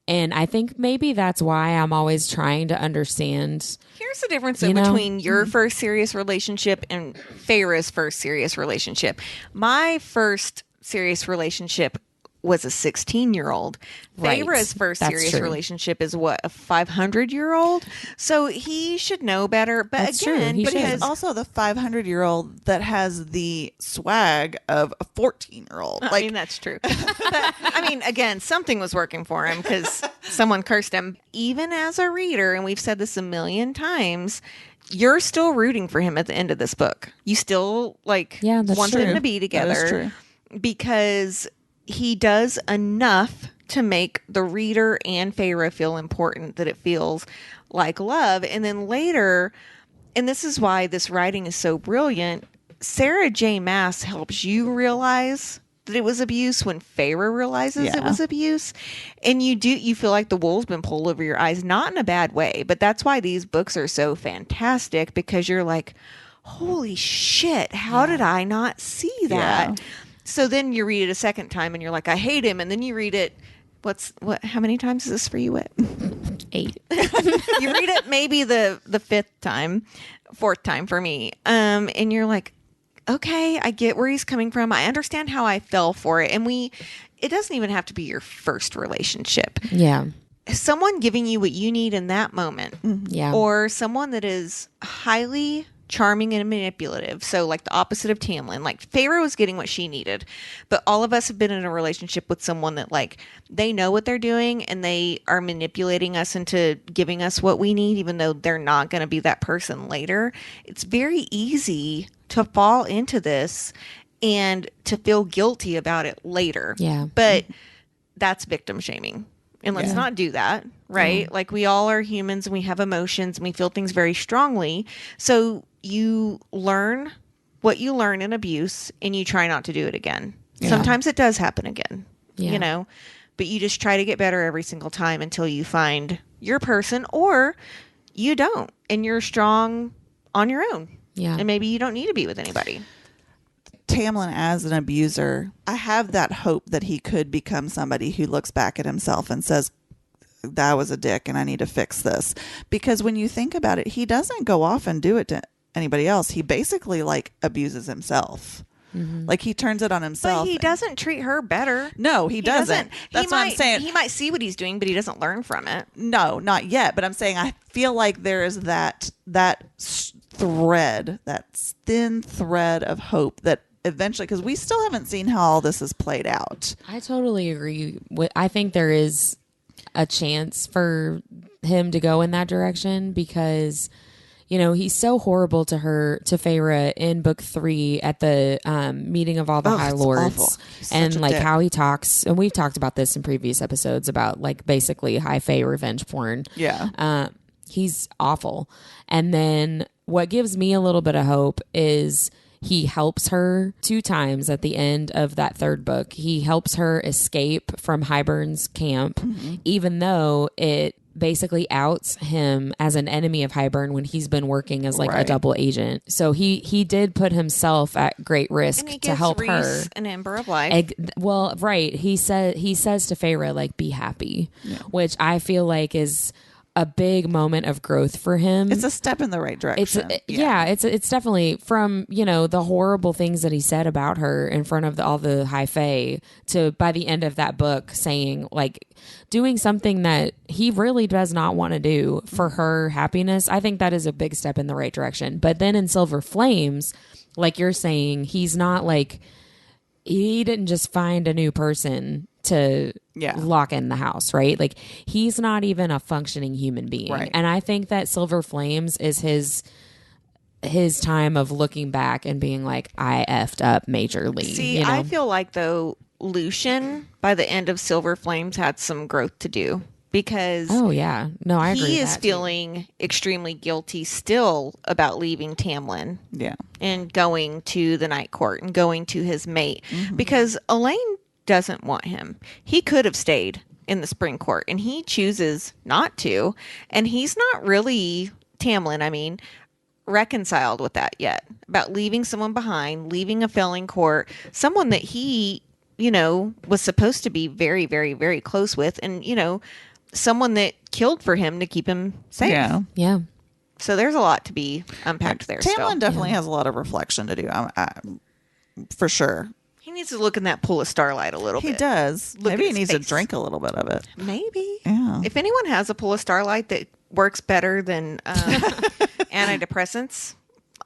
And I think maybe that's why I'm always trying to understand. Here's the difference though, between your first serious relationship and Feyre's first serious relationship. My first serious relationship was a 16-year-old. Right. Feyre's first That's serious true. relationship is what, a 500-year-old? So he should know better. But That's true. again, He should. because Also the 500-year-old that has the swag of a 14-year-old. I mean, that's true. But, I mean, again, something was working for him because someone cursed him. Even as a reader, and we've said this a million times, you're still rooting for him at the end of this book. You still want true. them to be together. That is true. Because he does enough to make the reader and Feyre feel important, that it feels like love. And then later, and this is why this writing is so brilliant, Sarah J. Maas helps you realize that it was abuse when Feyre realizes it was abuse. And you feel like the wool's been pulled over your eyes, not in a bad way, but that's why these books are so fantastic, because you're like, holy shit, how did I not see that? Yeah. So then you read it a second time and you're like, I hate him. And then you read it, how many times is this for you, Whit? 8. You read it maybe the fourth time for me. And you're like, okay, I get where he's coming from. I understand how I fell for it. And it doesn't even have to be your first relationship. Yeah. Someone giving you what you need in that moment. Yeah. Or someone that is highly charming and manipulative. So like the opposite of Tamlin. Like Feyre was getting what she needed. But all of us have been in a relationship with someone that like they know what they're doing and they are manipulating us into giving us what we need, even though they're not going to be that person later. It's very easy to fall into this and to feel guilty about it later. Yeah. But that's victim shaming. And let's not do that, right? Yeah. Like we all are humans and we have emotions and we feel things very strongly. So you learn what you learn in abuse and you try not to do it again. Yeah. Sometimes it does happen again, Yeah. but you just try to get better every single time until you find your person, or you don't and you're strong on your own. Yeah. And maybe you don't need to be with anybody. Tamlin as an abuser, I have that hope that he could become somebody who looks back at himself and says, that was a dick and I need to fix this. Because when you think about it, he doesn't go off and do it to anybody else. He basically like abuses himself. Mm-hmm. Like he turns it on himself. But he doesn't treat her better. No, he doesn't. That's what I'm saying. He might see what he's doing, but he doesn't learn from it. No, not yet. But I'm saying I feel like there is that thread, that thin thread of hope that eventually, because we still haven't seen how all this is played out. I totally agree. I think there is a chance for him to go in that direction because, he's so horrible to Feyre in book 3 at the meeting of all the High Lords, and like how he talks. And we've talked about this in previous episodes about like basically high fae revenge porn. Yeah. He's awful. And then what gives me a little bit of hope is he helps her 2 times at the end of that 3rd book. He helps her escape from Hybern's camp, even though it basically outs him as an enemy of Hybern when he's been working as like a double agent. So he did put himself at great risk to help her. An Ember of Life. He says to Feyre, like, be happy, which I feel like is a big moment of growth for him. It's a step in the right direction. It's definitely from, the horrible things that he said about her in front of all the high fae to by the end of that book saying like doing something that he really does not want to do for her happiness. I think that is a big step in the right direction. But then in Silver Flames, like you're saying, he's not like, he didn't just find a new person to lock in the house, right? Like he's not even a functioning human being. Right. And I think that Silver Flames is his time of looking back and being like, I effed up majorly. See, I feel like though Lucian by the end of Silver Flames had some growth to do because I agree. He is feeling extremely guilty still about leaving Tamlin. Yeah. And going to the Night Court and going to his mate because Elaine doesn't want him. He could have stayed in the spring court, and he chooses not to. And he's not really, Tamlin, I mean, reconciled with that yet, about leaving someone behind, leaving a failing court, someone that he, was supposed to be very, very, very close with, and, someone that killed for him to keep him safe. Yeah. So there's a lot to be unpacked there. Tamlin definitely has a lot of reflection to do, for sure. He needs to look in that pool of Starlight a little bit. He does. Look Maybe at he his needs face. to drink a little bit of it. Maybe. Yeah. If anyone has a pool of Starlight that works better than antidepressants,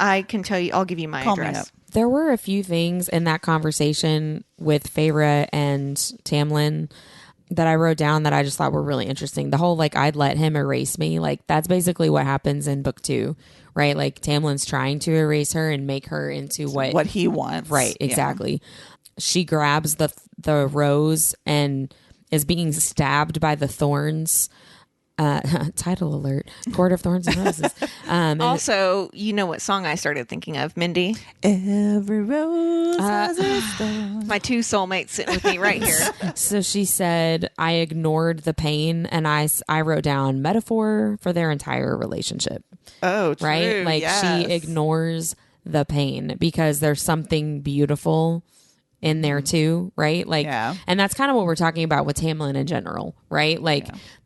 I can tell you, I'll give you my Call me address. up. There were a few things in that conversation with Feyre and Tamlin that I wrote down that I just thought were really interesting. The whole, I'd let him erase me. That's basically what happens in book 2, right? Tamlin's trying to erase her and make her into what he wants. Right, exactly. She grabs the rose and is being stabbed by the thorns. Title alert: Court of Thorns and Roses. Also, you know what song I started thinking of, Mindy? Every rose has its thorn. My 2 soulmates sitting with me right here. So she said, I ignored the pain, and I wrote down metaphor for their entire relationship. Oh, true. Right? She ignores the pain because there's something beautiful in there too, right? And that's kind of what we're talking about with Tamlin in general, right?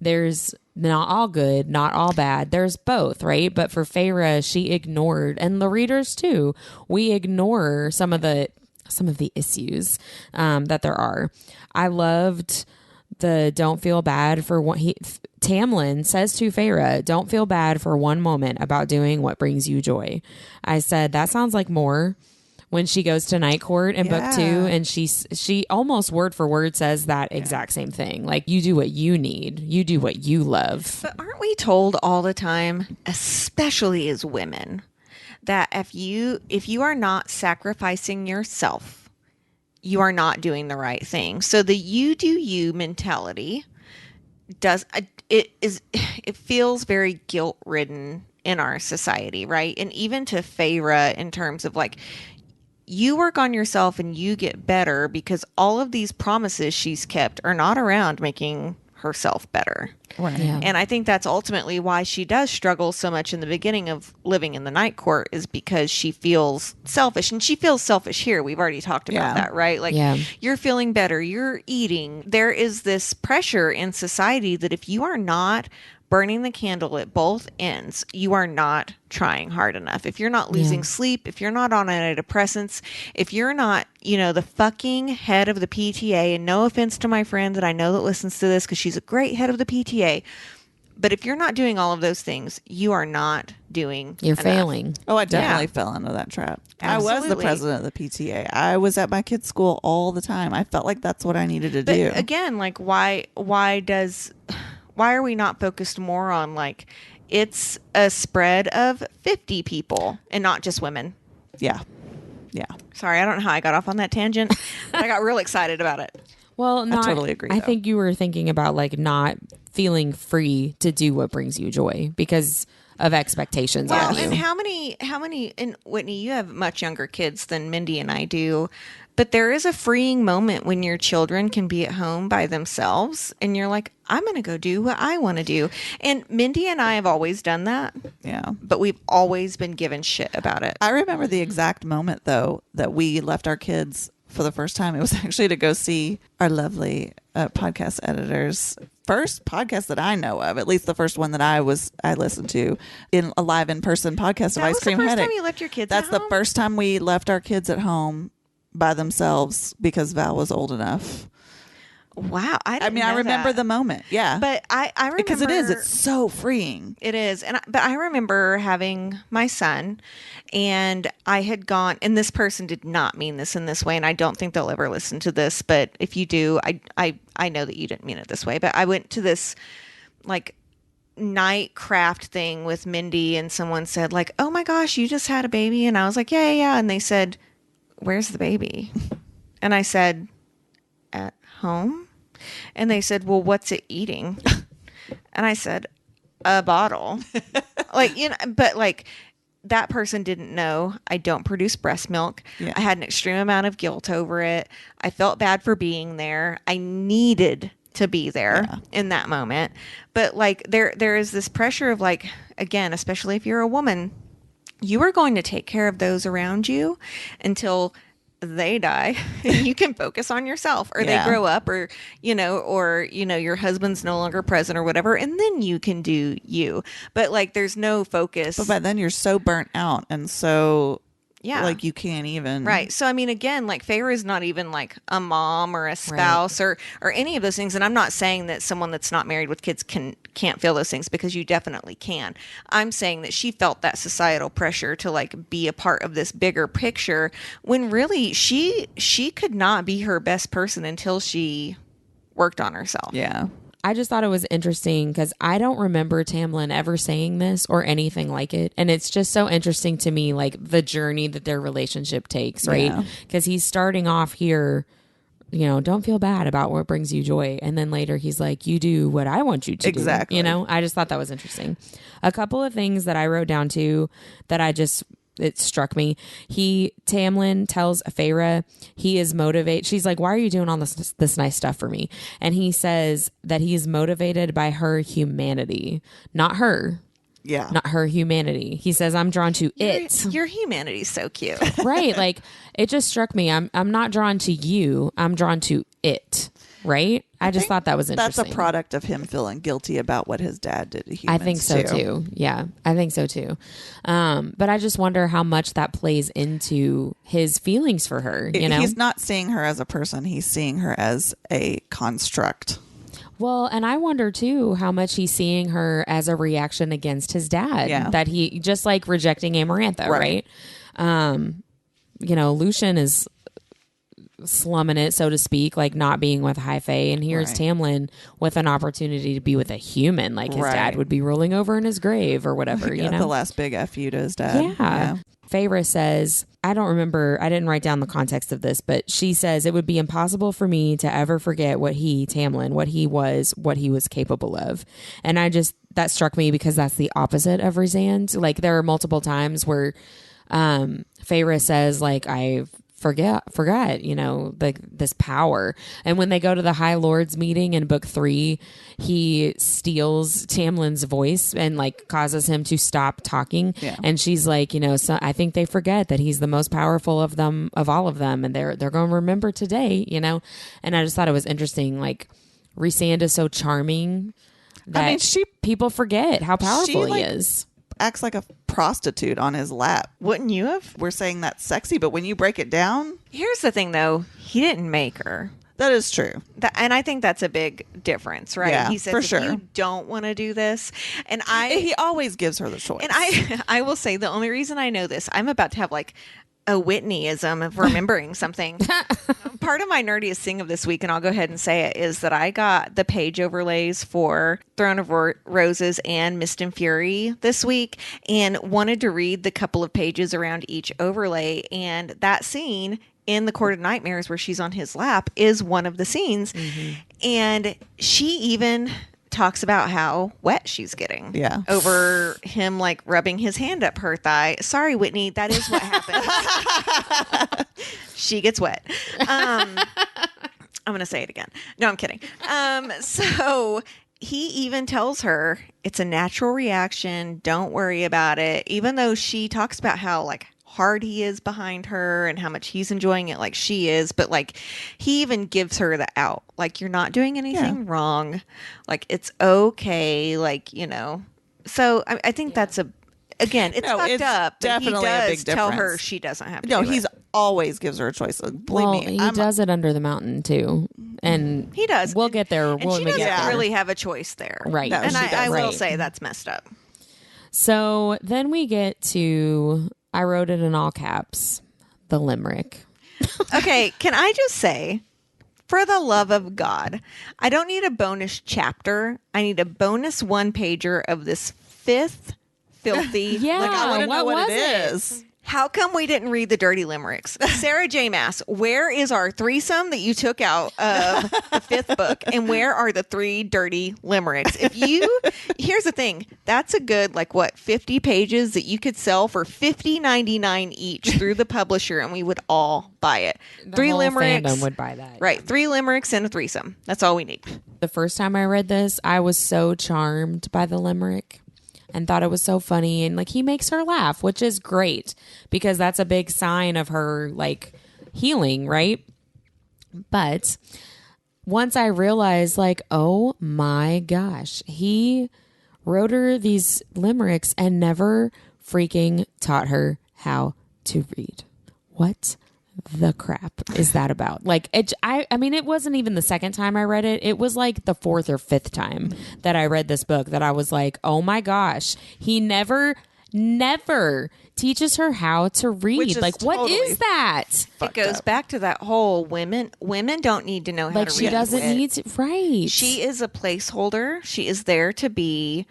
There's not all good, not all bad. There's both, right? But for Feyre, she ignored, and the readers too, we ignore some of the issues that there are. I loved the don't feel bad for what Tamlin says to Feyre, don't feel bad for one moment about doing what brings you joy. I said, that sounds like more when she goes to night court in book 2, and she almost word for word says that exact same thing. You do what you need, you do what you love. But aren't we told all the time, especially as women, that if you are not sacrificing yourself, you are not doing the right thing? So the you do you mentality it feels very guilt ridden in our society, right? And even to Feyre, in terms of you work on yourself and you get better, because all of these promises she's kept are not around making herself better. Right. Yeah. And I think that's ultimately why she does struggle so much in the beginning of living in the night court, is because she feels selfish. And she feels selfish here. We've already talked about that, right? You're feeling better, you're eating. There is this pressure in society that if you are not burning the candle at both ends, you are not trying hard enough. If you're not losing sleep, if you're not on antidepressants, if you're not, the fucking head of the PTA, and no offense to my friend that I know that listens to this, because she's a great head of the PTA, but if you're not doing all of those things, you are not doing You're enough. failing. Oh, I definitely fell into that trap. Absolutely. I was the president of the PTA. I was at my kids' school all the time. I felt like that's what I needed to But do. again, why are we not focused more on it's a spread of 50 people and not just women? Yeah. Sorry, I don't know how I got off on that tangent, but I got real excited about it. Well, I totally agree, I though. think you were thinking about not feeling free to do what brings you joy because of expectations Well, on you. and how many, and Whitney, you have much younger kids than Mindy and I do, but there is a freeing moment when your children can be at home by themselves and you're like, I'm going to go do what I want to do. And Mindy and I have always done that. Yeah. But we've always been given shit about it. I remember the exact moment, though, that we left our kids for the first time. It was actually to go see our lovely podcast editor's first podcast that I know of, at least the first one that I listened to, in a live in-person podcast of That Ice was Cream the first Headache. time you left your kids That's at the home? first time we left our kids at home by themselves because Val was old enough. Wow. I remember that. the moment. Yeah. But I remember. Because it's so freeing. It is. But I remember having my son, and I had gone, and this person did not mean this in this way, and I don't think they'll ever listen to this, but if you do, I know that you didn't mean it this way, but I went to this night craft thing with Mindy, and someone said oh my gosh, you just had a baby. And I was like, yeah. And they said, where's the baby? And I said, at home. And they said, well, what's it eating? And I said, a bottle. But that person didn't know I don't produce breast milk. Yeah. I had an extreme amount of guilt over it. I felt bad for being there. I needed to be there in that moment. But like there is this pressure of like, again, especially if you're a woman, you are going to take care of those around you until they die and you can focus on yourself, or they grow up, or your husband's no longer present or whatever, and then you can do you. But like there's no focus. But by then you're so burnt out, and so like you can't even. Right. So I mean, again, like Feyre is not even like a mom or a spouse or any of those things. And I'm not saying that someone that's not married with kids can't feel those things, because you definitely can. I'm saying that she felt that societal pressure to like be a part of this bigger picture, when really she could not be her best person until she worked on herself. Yeah. I just thought it was interesting because I don't remember Tamlin ever saying this or anything like it. And it's just so interesting to me, like the journey that their relationship takes, right? Because he's starting off here, don't feel bad about what brings you joy. And then later he's like, you do what I want you to do. Exactly. I just thought that was interesting. A couple of things that I wrote down too that it struck me. Tamlin tells Feyre he is motivated. She's like, why are you doing all this nice stuff for me? And he says that he is motivated by her humanity, not her. Yeah. Not her humanity. He says, I'm drawn to it. Your humanity's so cute. Right. Like it just struck me. I'm not drawn to you. I'm drawn to it. Right. I just thought that was interesting. That's a product of him feeling guilty about what his dad did to humans. I think so too. Yeah, I think so too. But I just wonder how much that plays into his feelings for her. He's not seeing her as a person. He's seeing her as a construct. Well, and I wonder too how much he's seeing her as a reaction against his dad. Yeah. That he just like rejecting Amarantha, right? Lucian is slumming it, so to speak, like not being with High Fae, and here's Tamlin with an opportunity to be with a human, like his dad would be rolling over in his grave or whatever. The last big FU to his dad. Yeah. Feyre says, I don't remember, I didn't write down the context of this, but she says it would be impossible for me to ever forget what he was capable of. And that struck me because that's the opposite of Rhysand. Like there are multiple times where Feyre says like, I forgot, like this power. And when they go to the High Lords meeting in book 3, he steals Tamlin's voice and like causes him to stop talking. Yeah. And she's like, so I think they forget that he's the most powerful of all of them. And they're going to remember today, and I just thought it was interesting. Like Rhysand is so charming that people forget how powerful he is. Acts like a prostitute on his lap. Wouldn't you have? We're saying that's sexy, but when you break it down, here's the thing though, he didn't make her. That is true. And I think that's a big difference, right? Yeah, he says, for if sure. you don't want to do this, and he always gives her the choice. And I will say the only reason I know this, I'm about to have like a Whitneyism of remembering something. Part of my nerdiest thing of this week, and I'll go ahead and say it, is that I got the page overlays for Throne of Roses and Mist and Fury this week, and wanted to read the couple of pages around each overlay. And that scene in the Court of Nightmares where she's on his lap is one of the scenes. Mm-hmm. And she even talks about how wet she's getting over him like rubbing his hand up her thigh. Sorry, Whitney, that is what happens. She gets wet. I'm going to say it again. No, I'm kidding. So he even tells her it's a natural reaction. Don't worry about it. Even though she talks about how like hard he is behind her and how much he's enjoying it like she is, but like he even gives her the out, like you're not doing anything wrong, like it's okay, like so I think that's it's fucked up, but definitely he a does big tell difference. her she doesn't have to no do he's it. Always gives her a choice. Believe me, he does it under the mountain too, and he does. We'll get there. And she doesn't really have a choice there, right? No, and I will say that's messed up. So then we get to, I wrote it in all caps, the limerick. Okay, can I just say, for the love of God, I don't need a bonus chapter. I need a bonus one-pager of this 5th filthy. Yeah, like I want to know what it was is. How come we didn't read the dirty limericks? Sarah J. Mass, where is our threesome that you took out of the 5th book? And where are the 3 dirty limericks? Here's the thing. That's a good, 50 pages that you could sell for $50.99 each through the publisher, and we would all buy it. The 3 whole limericks. fandom would buy that. Right. 3 limericks and a threesome. That's all we need. The first time I read this, I was so charmed by the limerick and thought it was so funny. And he makes her laugh, which is great because that's a big sign of her healing, right? But once I realized oh my gosh, he wrote her these limericks and never freaking taught her how to read. What the crap is that about? I mean, it wasn't even the second time I read it. It was the 4th or 5th time that I read this book that I was oh my gosh, he never teaches her how to read. What is that? It goes back to that whole women don't need to know how to read. She doesn't need to, right? She is a placeholder. She is there to be,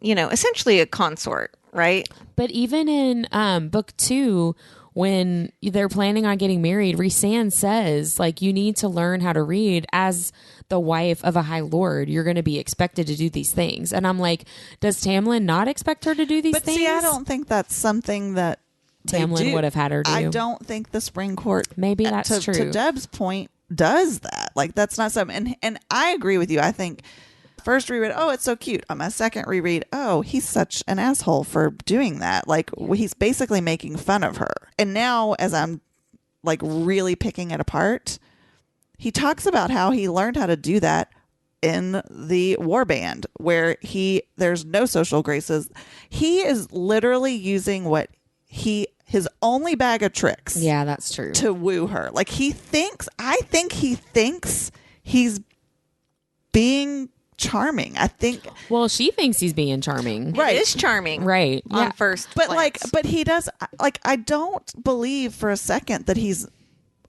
essentially a consort, right? But even in book 2, when they're planning on getting married, Rhysand says, you need to learn how to read as the wife of a high lord. You're going to be expected to do these things. And I'm does Tamlin not expect her to do these things? See, I don't think that's something that Tamlin would have had her do. I don't think the Spring Court, maybe that's true. To Deb's point, does that. That's not something. And I agree with you. I think first reread, oh, it's so cute. On my second reread, oh, he's such an asshole for doing that. He's basically making fun of her. And now, as I'm really picking it apart, he talks about how he learned how to do that in the warband, where there's no social graces. He is literally using his only bag of tricks. Yeah, that's true. To woo her. I think he thinks he's being charming. I think. Well, she thinks he's being charming. Right. It is charming. Right. On first glance. But he does, I don't believe for a second that he's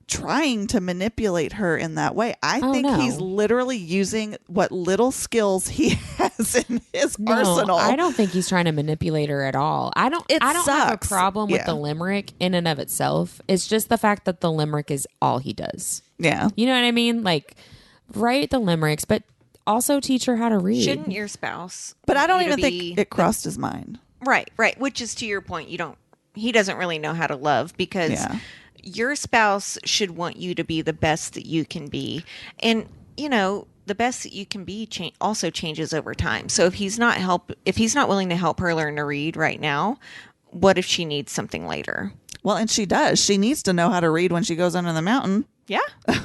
trying to manipulate her in that way. I think he's literally using what little skills he has in his arsenal. I don't think he's trying to manipulate her at all. I don't have a problem with the limerick in and of itself. It's just the fact that the limerick is all he does. Yeah. You know what I mean? Write the limericks, but also teach her how to read. Shouldn't your spouse? But I don't even think it crossed his mind. Right. Which is to your point. He doesn't really know how to love because your spouse should want you to be the best that you can be. And, the best that you can be also changes over time. So if he's not willing to help her learn to read right now, what if she needs something later? Well, and she does. She needs to know how to read when she goes under the mountain. Yeah,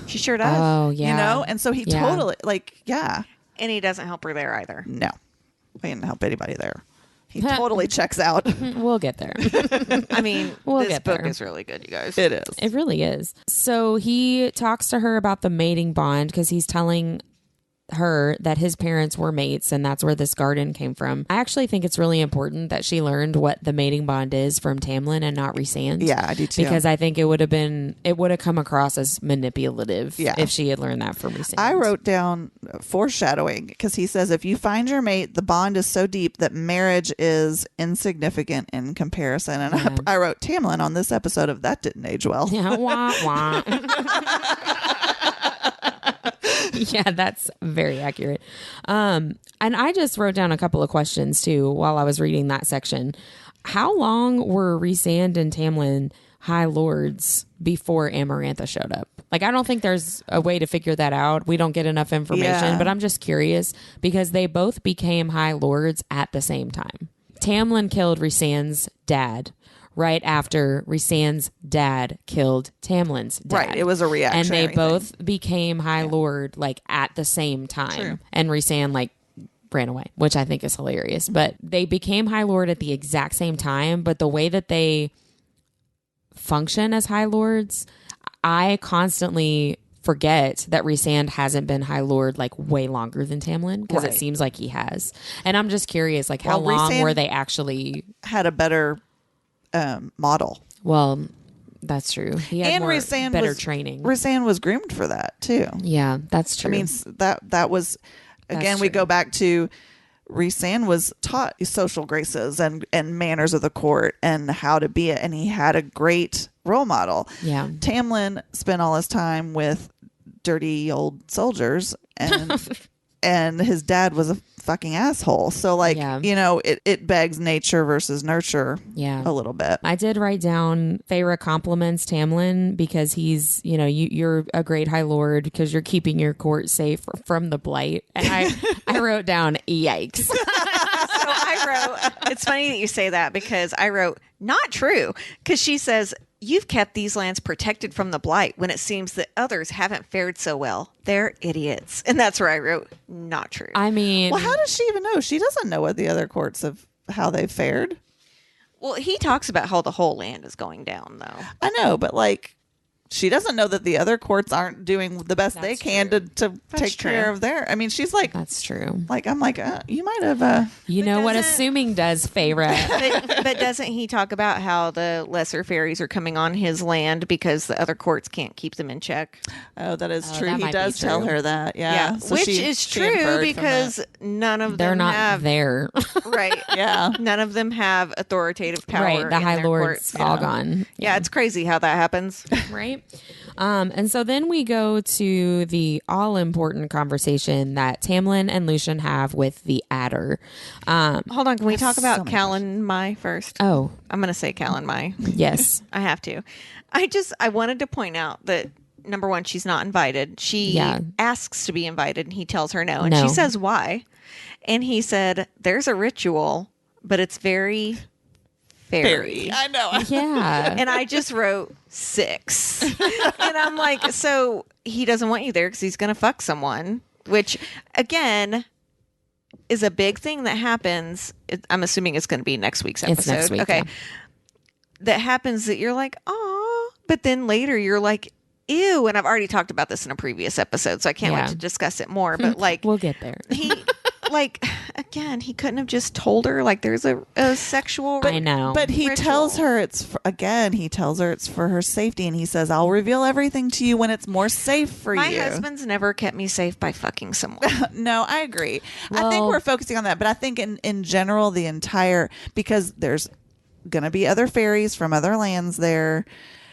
she sure does. Oh, yeah. And so he totally, And he doesn't help her there either. No. He didn't help anybody there. He totally checks out. We'll get there. I mean, this book is really good, you guys. It is. It really is. So he talks to her about the mating bond because he's telling her that his parents were mates and that's where this garden came from. I actually think it's really important that she learned what the mating bond is from Tamlin and not Rhysand. Yeah, I do too. Because I think it would have come across as manipulative if she had learned that from Rhysand. I wrote down foreshadowing because he says if you find your mate, the bond is so deep that marriage is insignificant in comparison. And I wrote Tamlin on this episode of That Didn't Age Well. Yeah, wah, wah. Yeah, that's very accurate. And I just wrote down a couple of questions too while I was reading that section. How long were Rhysand and Tamlin high lords before Amarantha showed up? I don't think there's a way to figure that out. We don't get enough information, but I'm just curious because they both became high lords at the same time. Tamlin killed Rhysand's dad right after Rhysand's dad killed Tamlin's dad. Right, it was a reaction. And they both became High Lord at the same time. True. And Rhysand ran away, which I think is hilarious. But they became High Lord at the exact same time. But the way that they function as High Lords, I constantly forget that Rhysand hasn't been High Lord way longer than Tamlin because it seems like he has. And I'm just curious, how long Rhysand were they actually had a better model. Well, that's true. He had And better training. Rhysand was groomed for that too. Yeah, that's true. I mean, that was again. That's We true. go back to Rhysand was taught social graces and manners of the court and how to be it, and he had a great role model. Yeah. Tamlin spent all his time with dirty old soldiers, and his dad was a fucking asshole. So like, it begs nature versus nurture a little bit. I did write down Feyre compliments Tamlin because he's, you're a great high lord because you're keeping your court safe from the blight. And I wrote down, yikes. So I wrote, it's funny that you say that because I wrote, not true. Because she says, you've kept these lands protected from the blight when it seems that others haven't fared so well. They're idiots. And that's where I wrote, not true. I mean, well, how does she even know? She doesn't know what the other courts how they fared. Well, he talks about how the whole land is going down, though. I know, but like, she doesn't know that the other courts aren't doing the best they can to take care of their. I mean, she's like, that's true. Like, I'm like, you might have. You know what assuming does, Feyre. But doesn't he talk about how the lesser fairies are coming on his land because the other courts can't keep them in check? Oh, that is true. He does tell her that. Yeah. So which is true because none of them they're not have there. Right. Yeah. None of them have authoritative power. Right. The High Lord's all gone. Yeah, it's crazy how that happens. Right. And so then we go to the all-important conversation that Tamlin and Lucien have with the Adder. Hold on. Can we talk about Callan Mai first? Oh. I'm going to say Callan Mai. Yes. I have to. I wanted to point out that, number one, she's not invited. She asks to be invited, and he tells her no. And she says, why? And he said, there's a ritual, but it's very fairy. I know. Yeah. And I just wrote 6. And I'm like, so he doesn't want you there because he's going to fuck someone, which, again, is a big thing that happens. I'm assuming it's going to be next week's episode. It's next week, okay. Yeah. That happens that you're like, oh, but then later you're like, ew. And I've already talked about this in a previous episode, so I can't wait to discuss it more. But like, we'll get there. He, like, again, he couldn't have just told her like there's a sexual. I know, but he tells her he tells her it's for her safety, and he says, "I'll reveal everything to you when it's more safe for you." My husband's never kept me safe by fucking someone. No, I agree. Well, I think we're focusing on that, but I think in general, because there's gonna be other fairies from other lands there.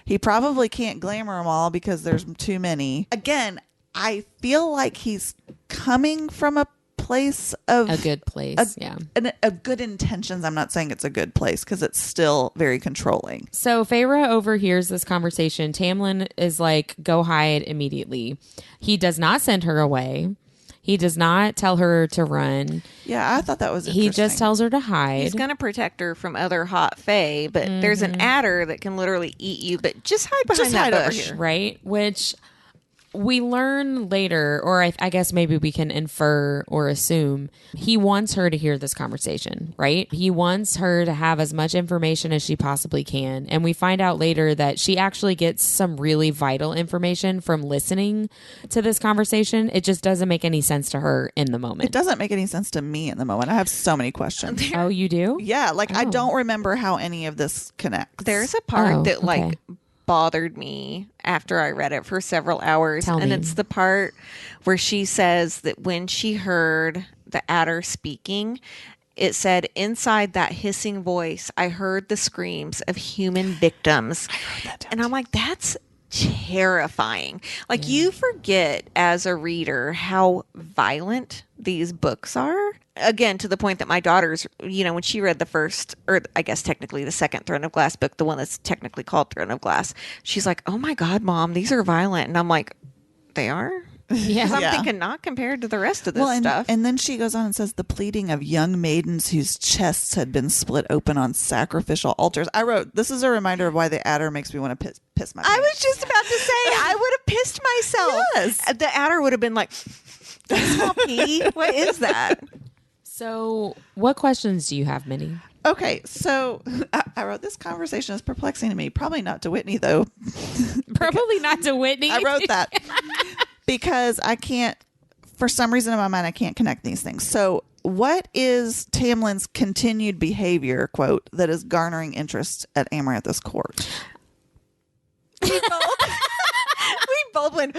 He probably can't glamour them all because there's too many. Again, I feel like he's coming from a place of a good place, a good intentions. I'm not saying it's a good place because it's still very controlling. So Feyre overhears this conversation. Tamlin is like, go hide immediately. He does not send her away. He does not tell her to run. Yeah, I thought that was interesting. He just tells her to hide. He's going to protect her from other hot fae, but there's an adder that can literally eat you, but just hide behind that bush. Over here. Right? Which we learn later, or I guess maybe we can infer or assume, he wants her to hear this conversation, right? He wants her to have as much information as she possibly can. And we find out later that she actually gets some really vital information from listening to this conversation. It just doesn't make any sense to her in the moment. It doesn't make any sense to me in the moment. I have so many questions. Oh, you do? Yeah, I don't remember how any of this connects. There's a part that like bothered me after I read it for several hours. Tell me. It's the part where she says that when she heard the adder speaking, it said, inside that hissing voice, I heard the screams of human victims. And I'm like, that's terrifying. Like, you forget as a reader how violent these books are. Again, to the point that my daughter's, when she read the first, or I guess technically the second Throne of Glass book, the one that's technically called Throne of Glass, she's like, oh my God, Mom, these are violent. And I'm like, they are? Yeah. I'm thinking not compared to the rest of this stuff. And then she goes on and says the pleading of young maidens whose chests had been split open on sacrificial altars. I wrote, this is a reminder of why the adder makes me want to piss my pants. I was just about to say, I would have pissed myself. Yes. The adder would have been like, small pee? What is that? So what questions do you have, Minnie? Okay, so I wrote, this conversation is perplexing to me. Probably not to Whitney, though. Probably not to Whitney. I wrote that because I can't, for some reason in my mind, I can't connect these things. So what is Tamlin's continued behavior, quote, that is garnering interest at Amaranth's court? We both went,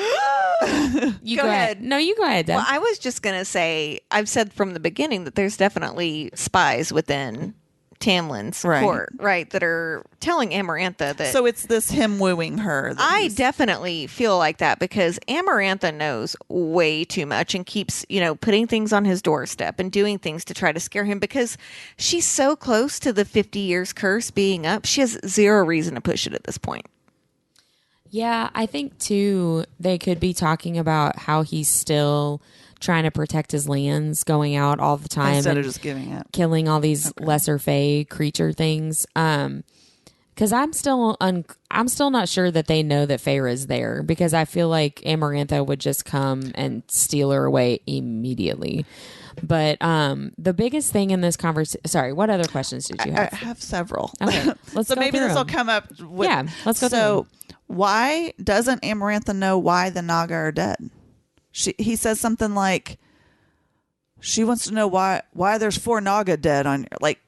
You Go go ahead. ahead. No, you go ahead, Deb. Well, I was just going to say, I've said from the beginning that there's definitely spies within Tamlin's court, right, that are telling Amarantha that. So it's this him wooing her. I definitely feel like that because Amarantha knows way too much and keeps, putting things on his doorstep and doing things to try to scare him because she's so close to the 50 years curse being up. She has zero reason to push it at this point. Yeah, I think too they could be talking about how he's still trying to protect his lands, going out all the time instead and of just giving it, killing all these lesser fae creature things. Because I'm still not sure that they know that Feyre is there because I feel like Amarantha would just come and steal her away immediately. But the biggest thing in this conversation, sorry, what other questions did you have? I have several. Okay, let's so go maybe through this will them. come up. Yeah, let's go through So them. why doesn't Amarantha know why the Naga are dead? He says something like she wants to know why there's 4 Naga dead on like.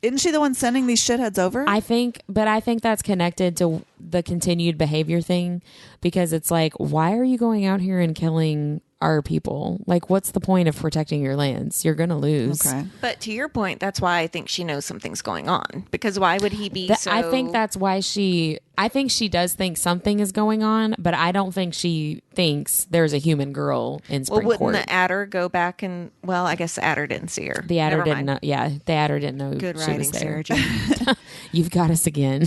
Isn't she the one sending these shitheads over? I think that's connected to the continued behavior thing because it's like, why are you going out here and killing our people? Like, what's the point of protecting your lands? You're going to lose. Okay. But to your point, that's why I think she knows something's going on because why would he be so... I think that's why I think she does think something is going on, but I don't think she thinks there's a human girl in Spring wouldn't Court. the Adder go back and... Well, I guess the Adder didn't see her. The Adder Never didn't know. mind. Yeah, the Adder didn't know Good she writing, was there. Sarah Jane. You've got us again.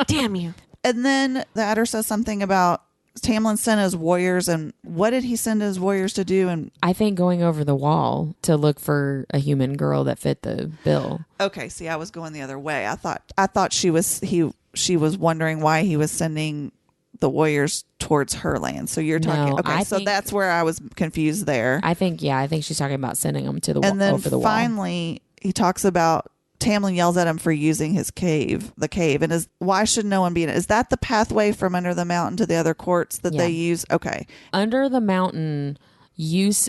Damn you. And then the Adder says something about Tamlin sent his warriors, and what did he send his warriors to do? And I think going over the wall to look for a human girl that fit the bill. okay, see, I was going the other way. I thought she was wondering why he was sending the warriors towards her land. So you're talking. No, Okay, I so think- that's where I was confused there. I think she's talking about sending them to the And then over the wall. finally, he talks about Tamlin yells at him for using the cave, and why should no one be in it? Is that the pathway from under the mountain to the other courts that they use? Okay. Under the mountain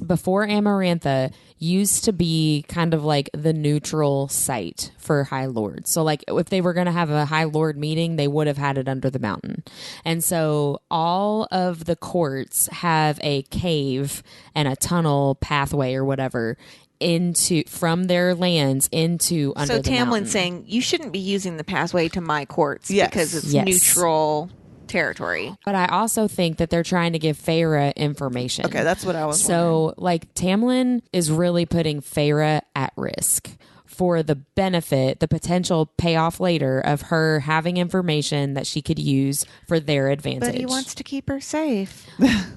before Amarantha used to be kind of like the neutral site for High Lords. So like if they were going to have a High Lord meeting, they would have had it under the mountain. And so all of the courts have a cave and a tunnel pathway or whatever from their lands into under the mountain. So Tamlin's saying you shouldn't be using the pathway to my courts Yes. because it's Yes. neutral territory. But I also think that they're trying to give Feyre information. Okay, that's what I was wondering. So, like, Tamlin is really putting Feyre at risk for the benefit, the potential payoff later of her having information that she could use for their advantage. But he wants to keep her safe.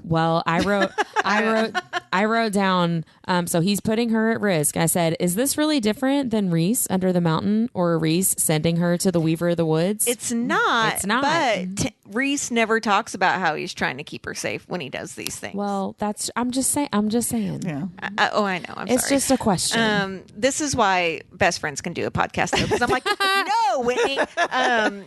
Well, I wrote down. So he's putting her at risk. I said, "Is this really different than Rhys under the mountain, or Rhys sending her to the Weaver of the Woods?" It's not. It's not. But Rhys never talks about how he's trying to keep her safe when he does these things. Well, I'm just saying. Yeah. I know. I'm It's sorry. just a question. This is why best friends can do a podcast though, because I'm like, no, Whitney.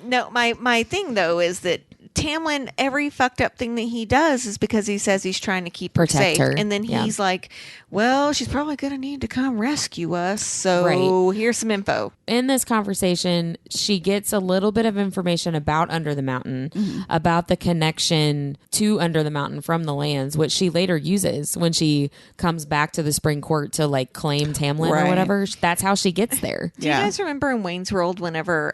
No, my thing though is that Tamlin, every fucked up thing that he does is because he says he's trying to keep her Protect safe, her. and then Yeah. he's like, well, she's probably gonna need to come rescue us, so Right. here's some info. In this conversation, she gets a little bit of information about Under the Mountain, about the connection to Under the Mountain from the lands, which she later uses when she comes back to the Spring Court to like claim Tamlin or Right. whatever. That's how she gets there. Do you guys remember in Wayne's World whenever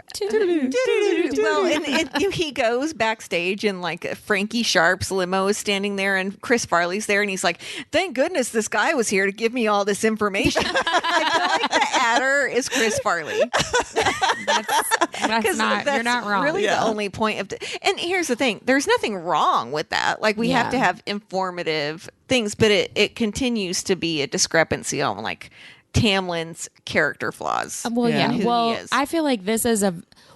well and he goes backstage and like Frankie Sharp's limo is standing there and Chris Farley's there and he's like, thank goodness this guy was here to give me all this information. I feel like the Adder is Chris Farley. That's not, you're not wrong. Really Yeah. the only point of and here's the thing, there's nothing wrong with that. Like we have Yeah. to have informative things, but it continues to be a discrepancy on like Tamlin's character flaws. Well, Yeah. yeah. Who he Well, is. I feel like this is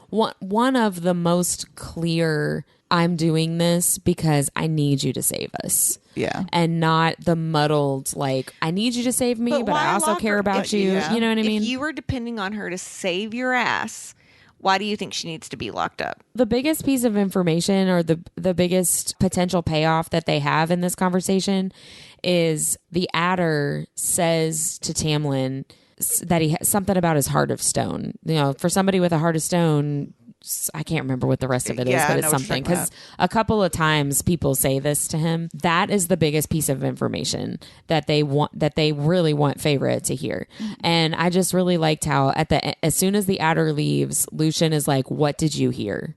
one of the most clear. I'm doing this because I need you to save us. Yeah. And not the muddled, like, I need you to save me, but why I also lock care her- about you. Yeah. You know what I mean? If you were depending on her to save your ass, why do you think she needs to be locked up? The biggest piece of information or the biggest potential payoff that they have in this conversation is the Adder says to Tamlin that he has something about his heart of stone. You know, for somebody with a heart of stone, I can't remember what the rest of it is, Yeah, but I it's know what you're something. talking Because a couple of times people say this to him. That is the biggest piece of information that they really want Feyre to hear. And I just really liked how as soon as the adder leaves, Lucien is like, "What did you hear?"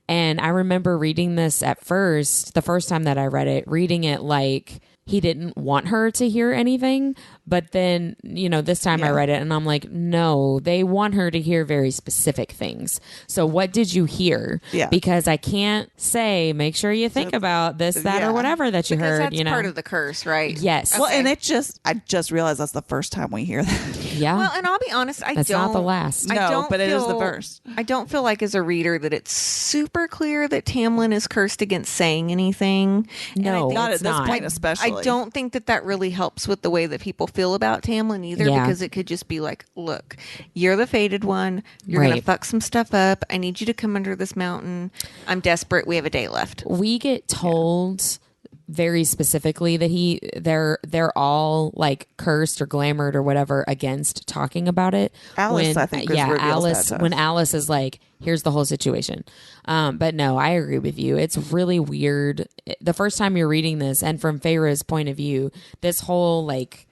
And I remember reading this at first, the first time that I read it, reading it like he didn't want her to hear anything. But then, this time I read it and I'm like, no, they want her to hear very specific things. So what did you hear? Yeah. Because I can't say, make sure you think about this, that, or whatever that you Because heard. that's part of the curse, right? Yes. Well, and I just realized that's the first time we hear that. Yeah. Well, and I'll be honest, It's not the last. No, but it is the first. I don't feel like as a reader that it's super clear that Tamlin is cursed against saying anything. No, Not at it's this not. point, especially. I don't think that really helps with the way that people feel about Tamlin either, Yeah. because it could just be like, look, you're the fated one. You're going to Right. fuck some stuff up. I need you to come under this mountain. I'm desperate. We have a day left. We get told very specifically that they're all like cursed or glamored or whatever against talking about it. Alice, I think, reveals Alice, that to us. when Alice is like, here's the whole situation. But no, I agree with you. It's really weird. The first time you're reading this, and from Feyre's point of view, this whole like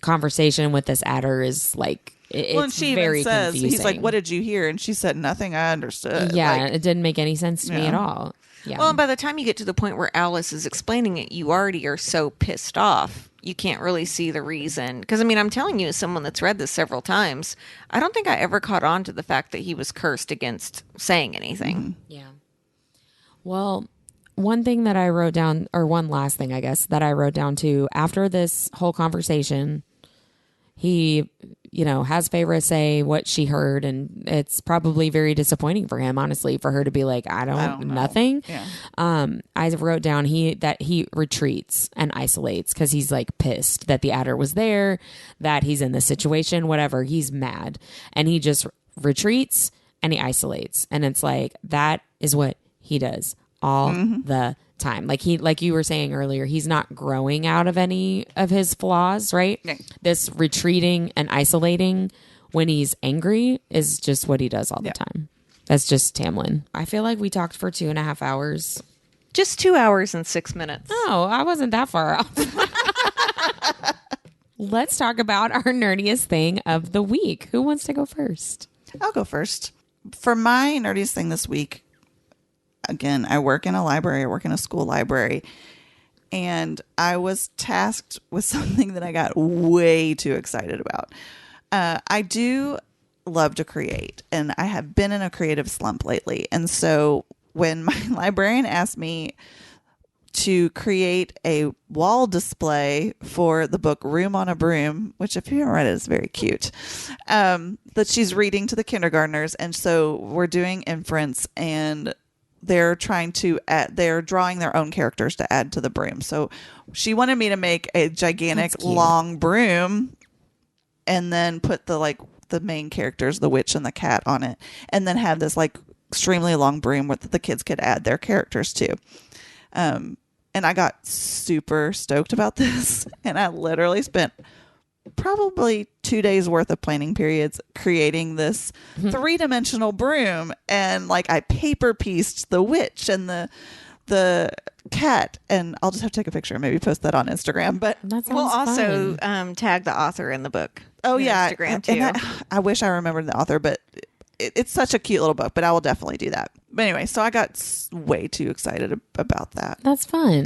conversation with this adder is like, Well, and it's she very even says, confusing. he's like, "What did you hear?" And she said, "Nothing. I understood." Yeah, Like, it didn't make any sense to me at all. Yeah. Well, and by the time you get to the point where Alice is explaining it, you already are so pissed off. You can't really see the reason. Because, I mean, I'm telling you, as someone that's read this several times, I don't think I ever caught on to the fact that he was cursed against saying anything. Yeah. Well, one thing that I wrote down, or one last thing, I guess, that I wrote down too, after this whole conversation, he, has Feyre say what she heard, and it's probably very disappointing for him, honestly, for her to be like, I don't know. nothing. Yeah. I wrote down that he retreats and isolates because he's like pissed that the adder was there, that he's in this situation, whatever. He's mad, and he just retreats and he isolates, and it's like that is what he does all the time. Like you were saying earlier, he's not growing out of any of his flaws, right? Yeah. This retreating and isolating when he's angry is just what he does all the time. That's just Tamlin. I feel like we talked for 2.5 hours. Just 2 hours and 6 minutes. Oh, I wasn't that far off. Let's talk about our nerdiest thing of the week. Who wants to go first? I'll go first. For my nerdiest thing this week, again, I work in a library. I work in a school library. And I was tasked with something that I got way too excited about. I do love to create, and I have been in a creative slump lately. And so when my librarian asked me to create a wall display for the book Room on a Broom, which if you haven't read it, is very cute, that she's reading to the kindergartners. And so we're doing inference, and they're drawing their own characters to add to the broom. So she wanted me to make a gigantic long broom and then put the main characters, the witch and the cat, on it, and then have this like extremely long broom where the kids could add their characters to. And I got super stoked about this, and I literally spent probably 2 days worth of planning periods creating this 3-dimensional broom. And like I paper pieced the witch and the cat, and I'll just have to take a picture and maybe post that on Instagram. But That sounds We'll also fun. tag the author in the book. oh on yeah, Instagram too. and I wish I remembered the author, but it's such a cute little book. But I will definitely do that. But anyway, so I got way too excited about that. That's fun.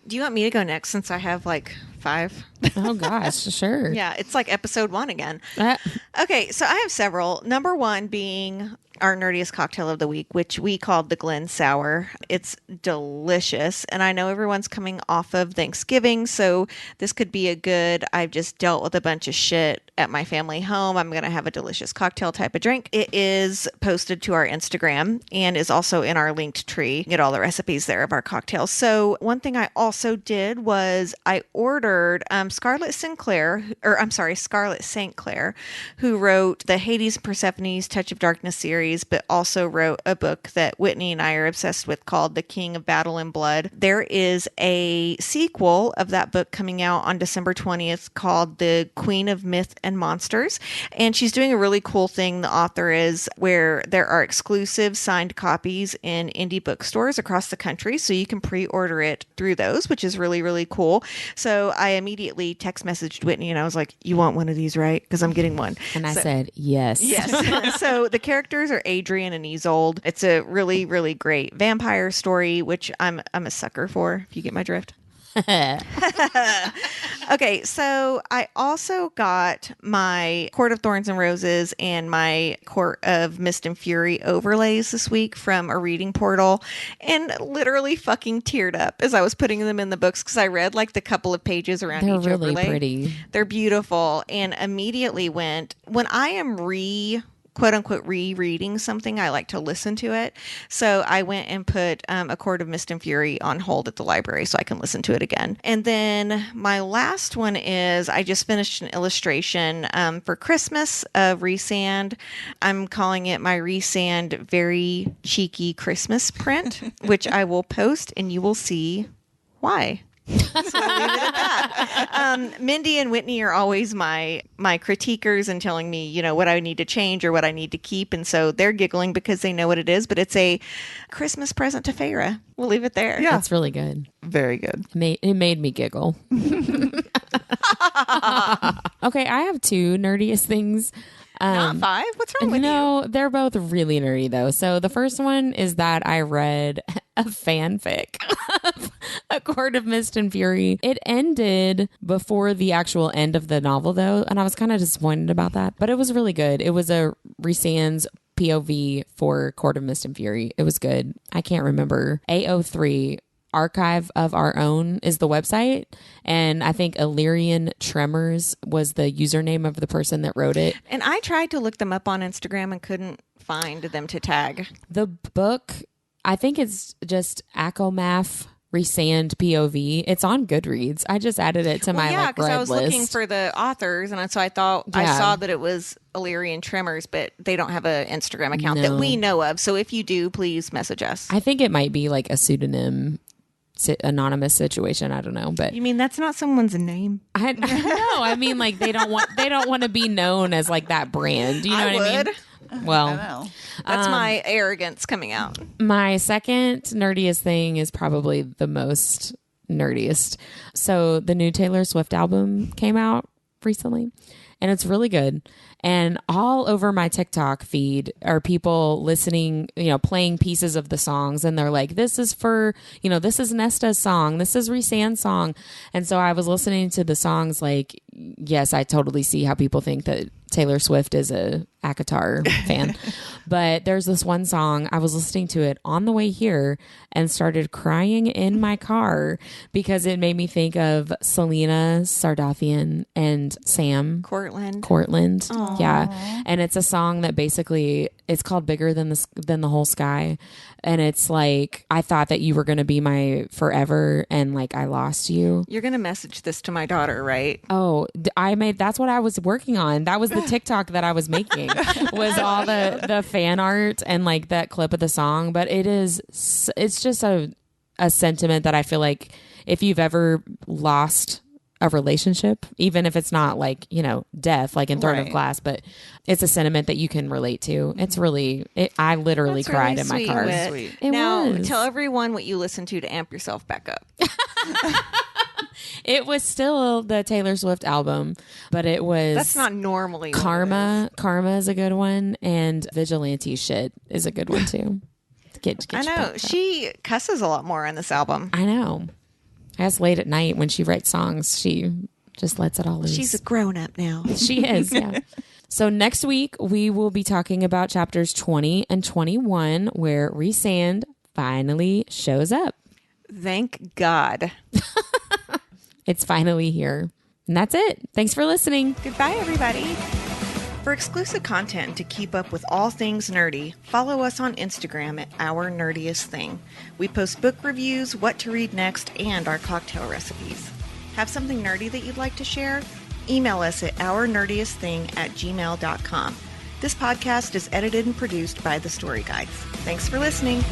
Do you want me to go next since I have like 5? Oh gosh, sure. Yeah, it's like episode 1 again. Uh, Okay, so I have several. Number 1 being our nerdiest cocktail of the week, which we called the Glen Sour. It's delicious, and I know everyone's coming off of Thanksgiving, so this could be a good, I've just dealt with a bunch of shit at my family home. I'm going to have a delicious cocktail type of drink. It is posted to our Instagram and is also in our linked tree. Get all the recipes there of our cocktails. So one thing I also did was I ordered Scarlett St. Clair, who wrote the Hades and Persephone's Touch of Darkness series. series, but also wrote a book that Whitney and I are obsessed with called The King of Battle and Blood. There is a sequel of that book coming out on December 20th called The Queen of Myth and Monsters. And she's doing a really cool thing, the author is, where there are exclusive signed copies in indie bookstores across the country. So you can pre-order it through those, which is really, really cool. So I immediately text messaged Whitney and I was like, you want one of these, right? Because I'm getting one. And I said, yes. Yes. So the characters are Adrian and Isolde. It's a really, really great vampire story, which I'm a sucker for, if you get my drift. Okay, so I also got my Court of Thorns and Roses and my Court of Mist and Fury overlays this week from a reading portal, and literally fucking teared up as I was putting them in the books because I read like the couple of pages around They're each really overlay. pretty. They're beautiful, and immediately went, when I am quote unquote rereading something, I like to listen to it. So I went and put A Court of Mist and Fury on hold at the library so I can listen to it again. And then my last one is I just finished an illustration for Christmas of Resand. I'm calling it my Resand Very Cheeky Christmas print, which I will post and you will see why. So we'll leave it at that. Mindy and Whitney are always my critiquers and telling me, you know, what I need to change or what I need to keep. And so they're giggling because they know what it is, but it's a Christmas present to Feyre. We'll leave it there. Yeah. It's really good. Very good. It made me giggle. Okay, I have two nerdiest things. Not five? What's wrong with you? No, they're both really nerdy though. So the first one is that I read a fanfic of A Court of Mist and Fury. It ended before the actual end of the novel though, and I was kind of disappointed about that. But it was really good. It was a Resand's POV for Court of Mist and Fury. It was good. I can't remember. AO3 Archive of Our Own is the website, and I think Illyrian Tremors was the username of the person that wrote it. And I tried to look them up on Instagram and couldn't find them to tag. The book, I think it's just ACOMAF Resand POV. It's on Goodreads. I just added it to my because read I was list. looking for the authors, and so I thought I saw that it was Illyrian Tremors, but they don't have an Instagram account that we know of. So if you do, please message us. I think it might be like a pseudonym, anonymous situation. I don't know, but You mean that's not someone's name? I don't know. I mean, like they don't want to be known as like that brand. Do you know what I mean? Well, I know. That's my arrogance coming out. my second nerdiest thing is probably the most nerdiest. So the new Taylor Swift album came out recently, and it's really good. And all over my TikTok feed are people listening, you know, playing pieces of the songs. And they're like, this is for, you know, this is Nesta's song. This is Resand's song. And so I was listening to the songs like, yes, I totally see how people think that Taylor Swift is a ACOTAR fan. But there's this one song, I was listening to it on the way here and started crying in my car because it made me think of Selena Sardathian and Sam Cortland. Aww. Yeah. And it's a song that basically, it's called Bigger Than the Whole Sky. And it's like, I thought that you were going to be my forever and like I lost you. You're going to message this to my daughter, right? Oh, that's what I was working on. That was the TikTok that I was making was all the fan art and like that clip of the song. But it's just a sentiment that I feel like if you've ever lost a relationship, even if it's not like, you know, death, like in Throne of Glass, but it's a sentiment that you can relate to. It's really, I literally That's cried really in my sweet, car. Whit. Sweet. It Now, was. tell everyone what you listen to amp yourself back up. It was still the Taylor Swift album, but it was That's not normally what it Karma. Karma is a good one, and Vigilante Shit is a good one too. Get I you know. back up. She cusses a lot more on this album. I know. I guess late at night when she writes songs, she just lets it all loose. She's a grown up now. She is, yeah. So next week, we will be talking about chapters 20 and 21, where Resand finally shows up. Thank God. It's finally here. And that's it. Thanks for listening. Goodbye, everybody. For exclusive content and to keep up with all things nerdy, follow us on Instagram at Our Nerdiest Thing. We post book reviews, what to read next, and our cocktail recipes. Have something nerdy that you'd like to share? Email us at ournerdiestthing@gmail.com. This podcast is edited and produced by The Story Guides. Thanks for listening.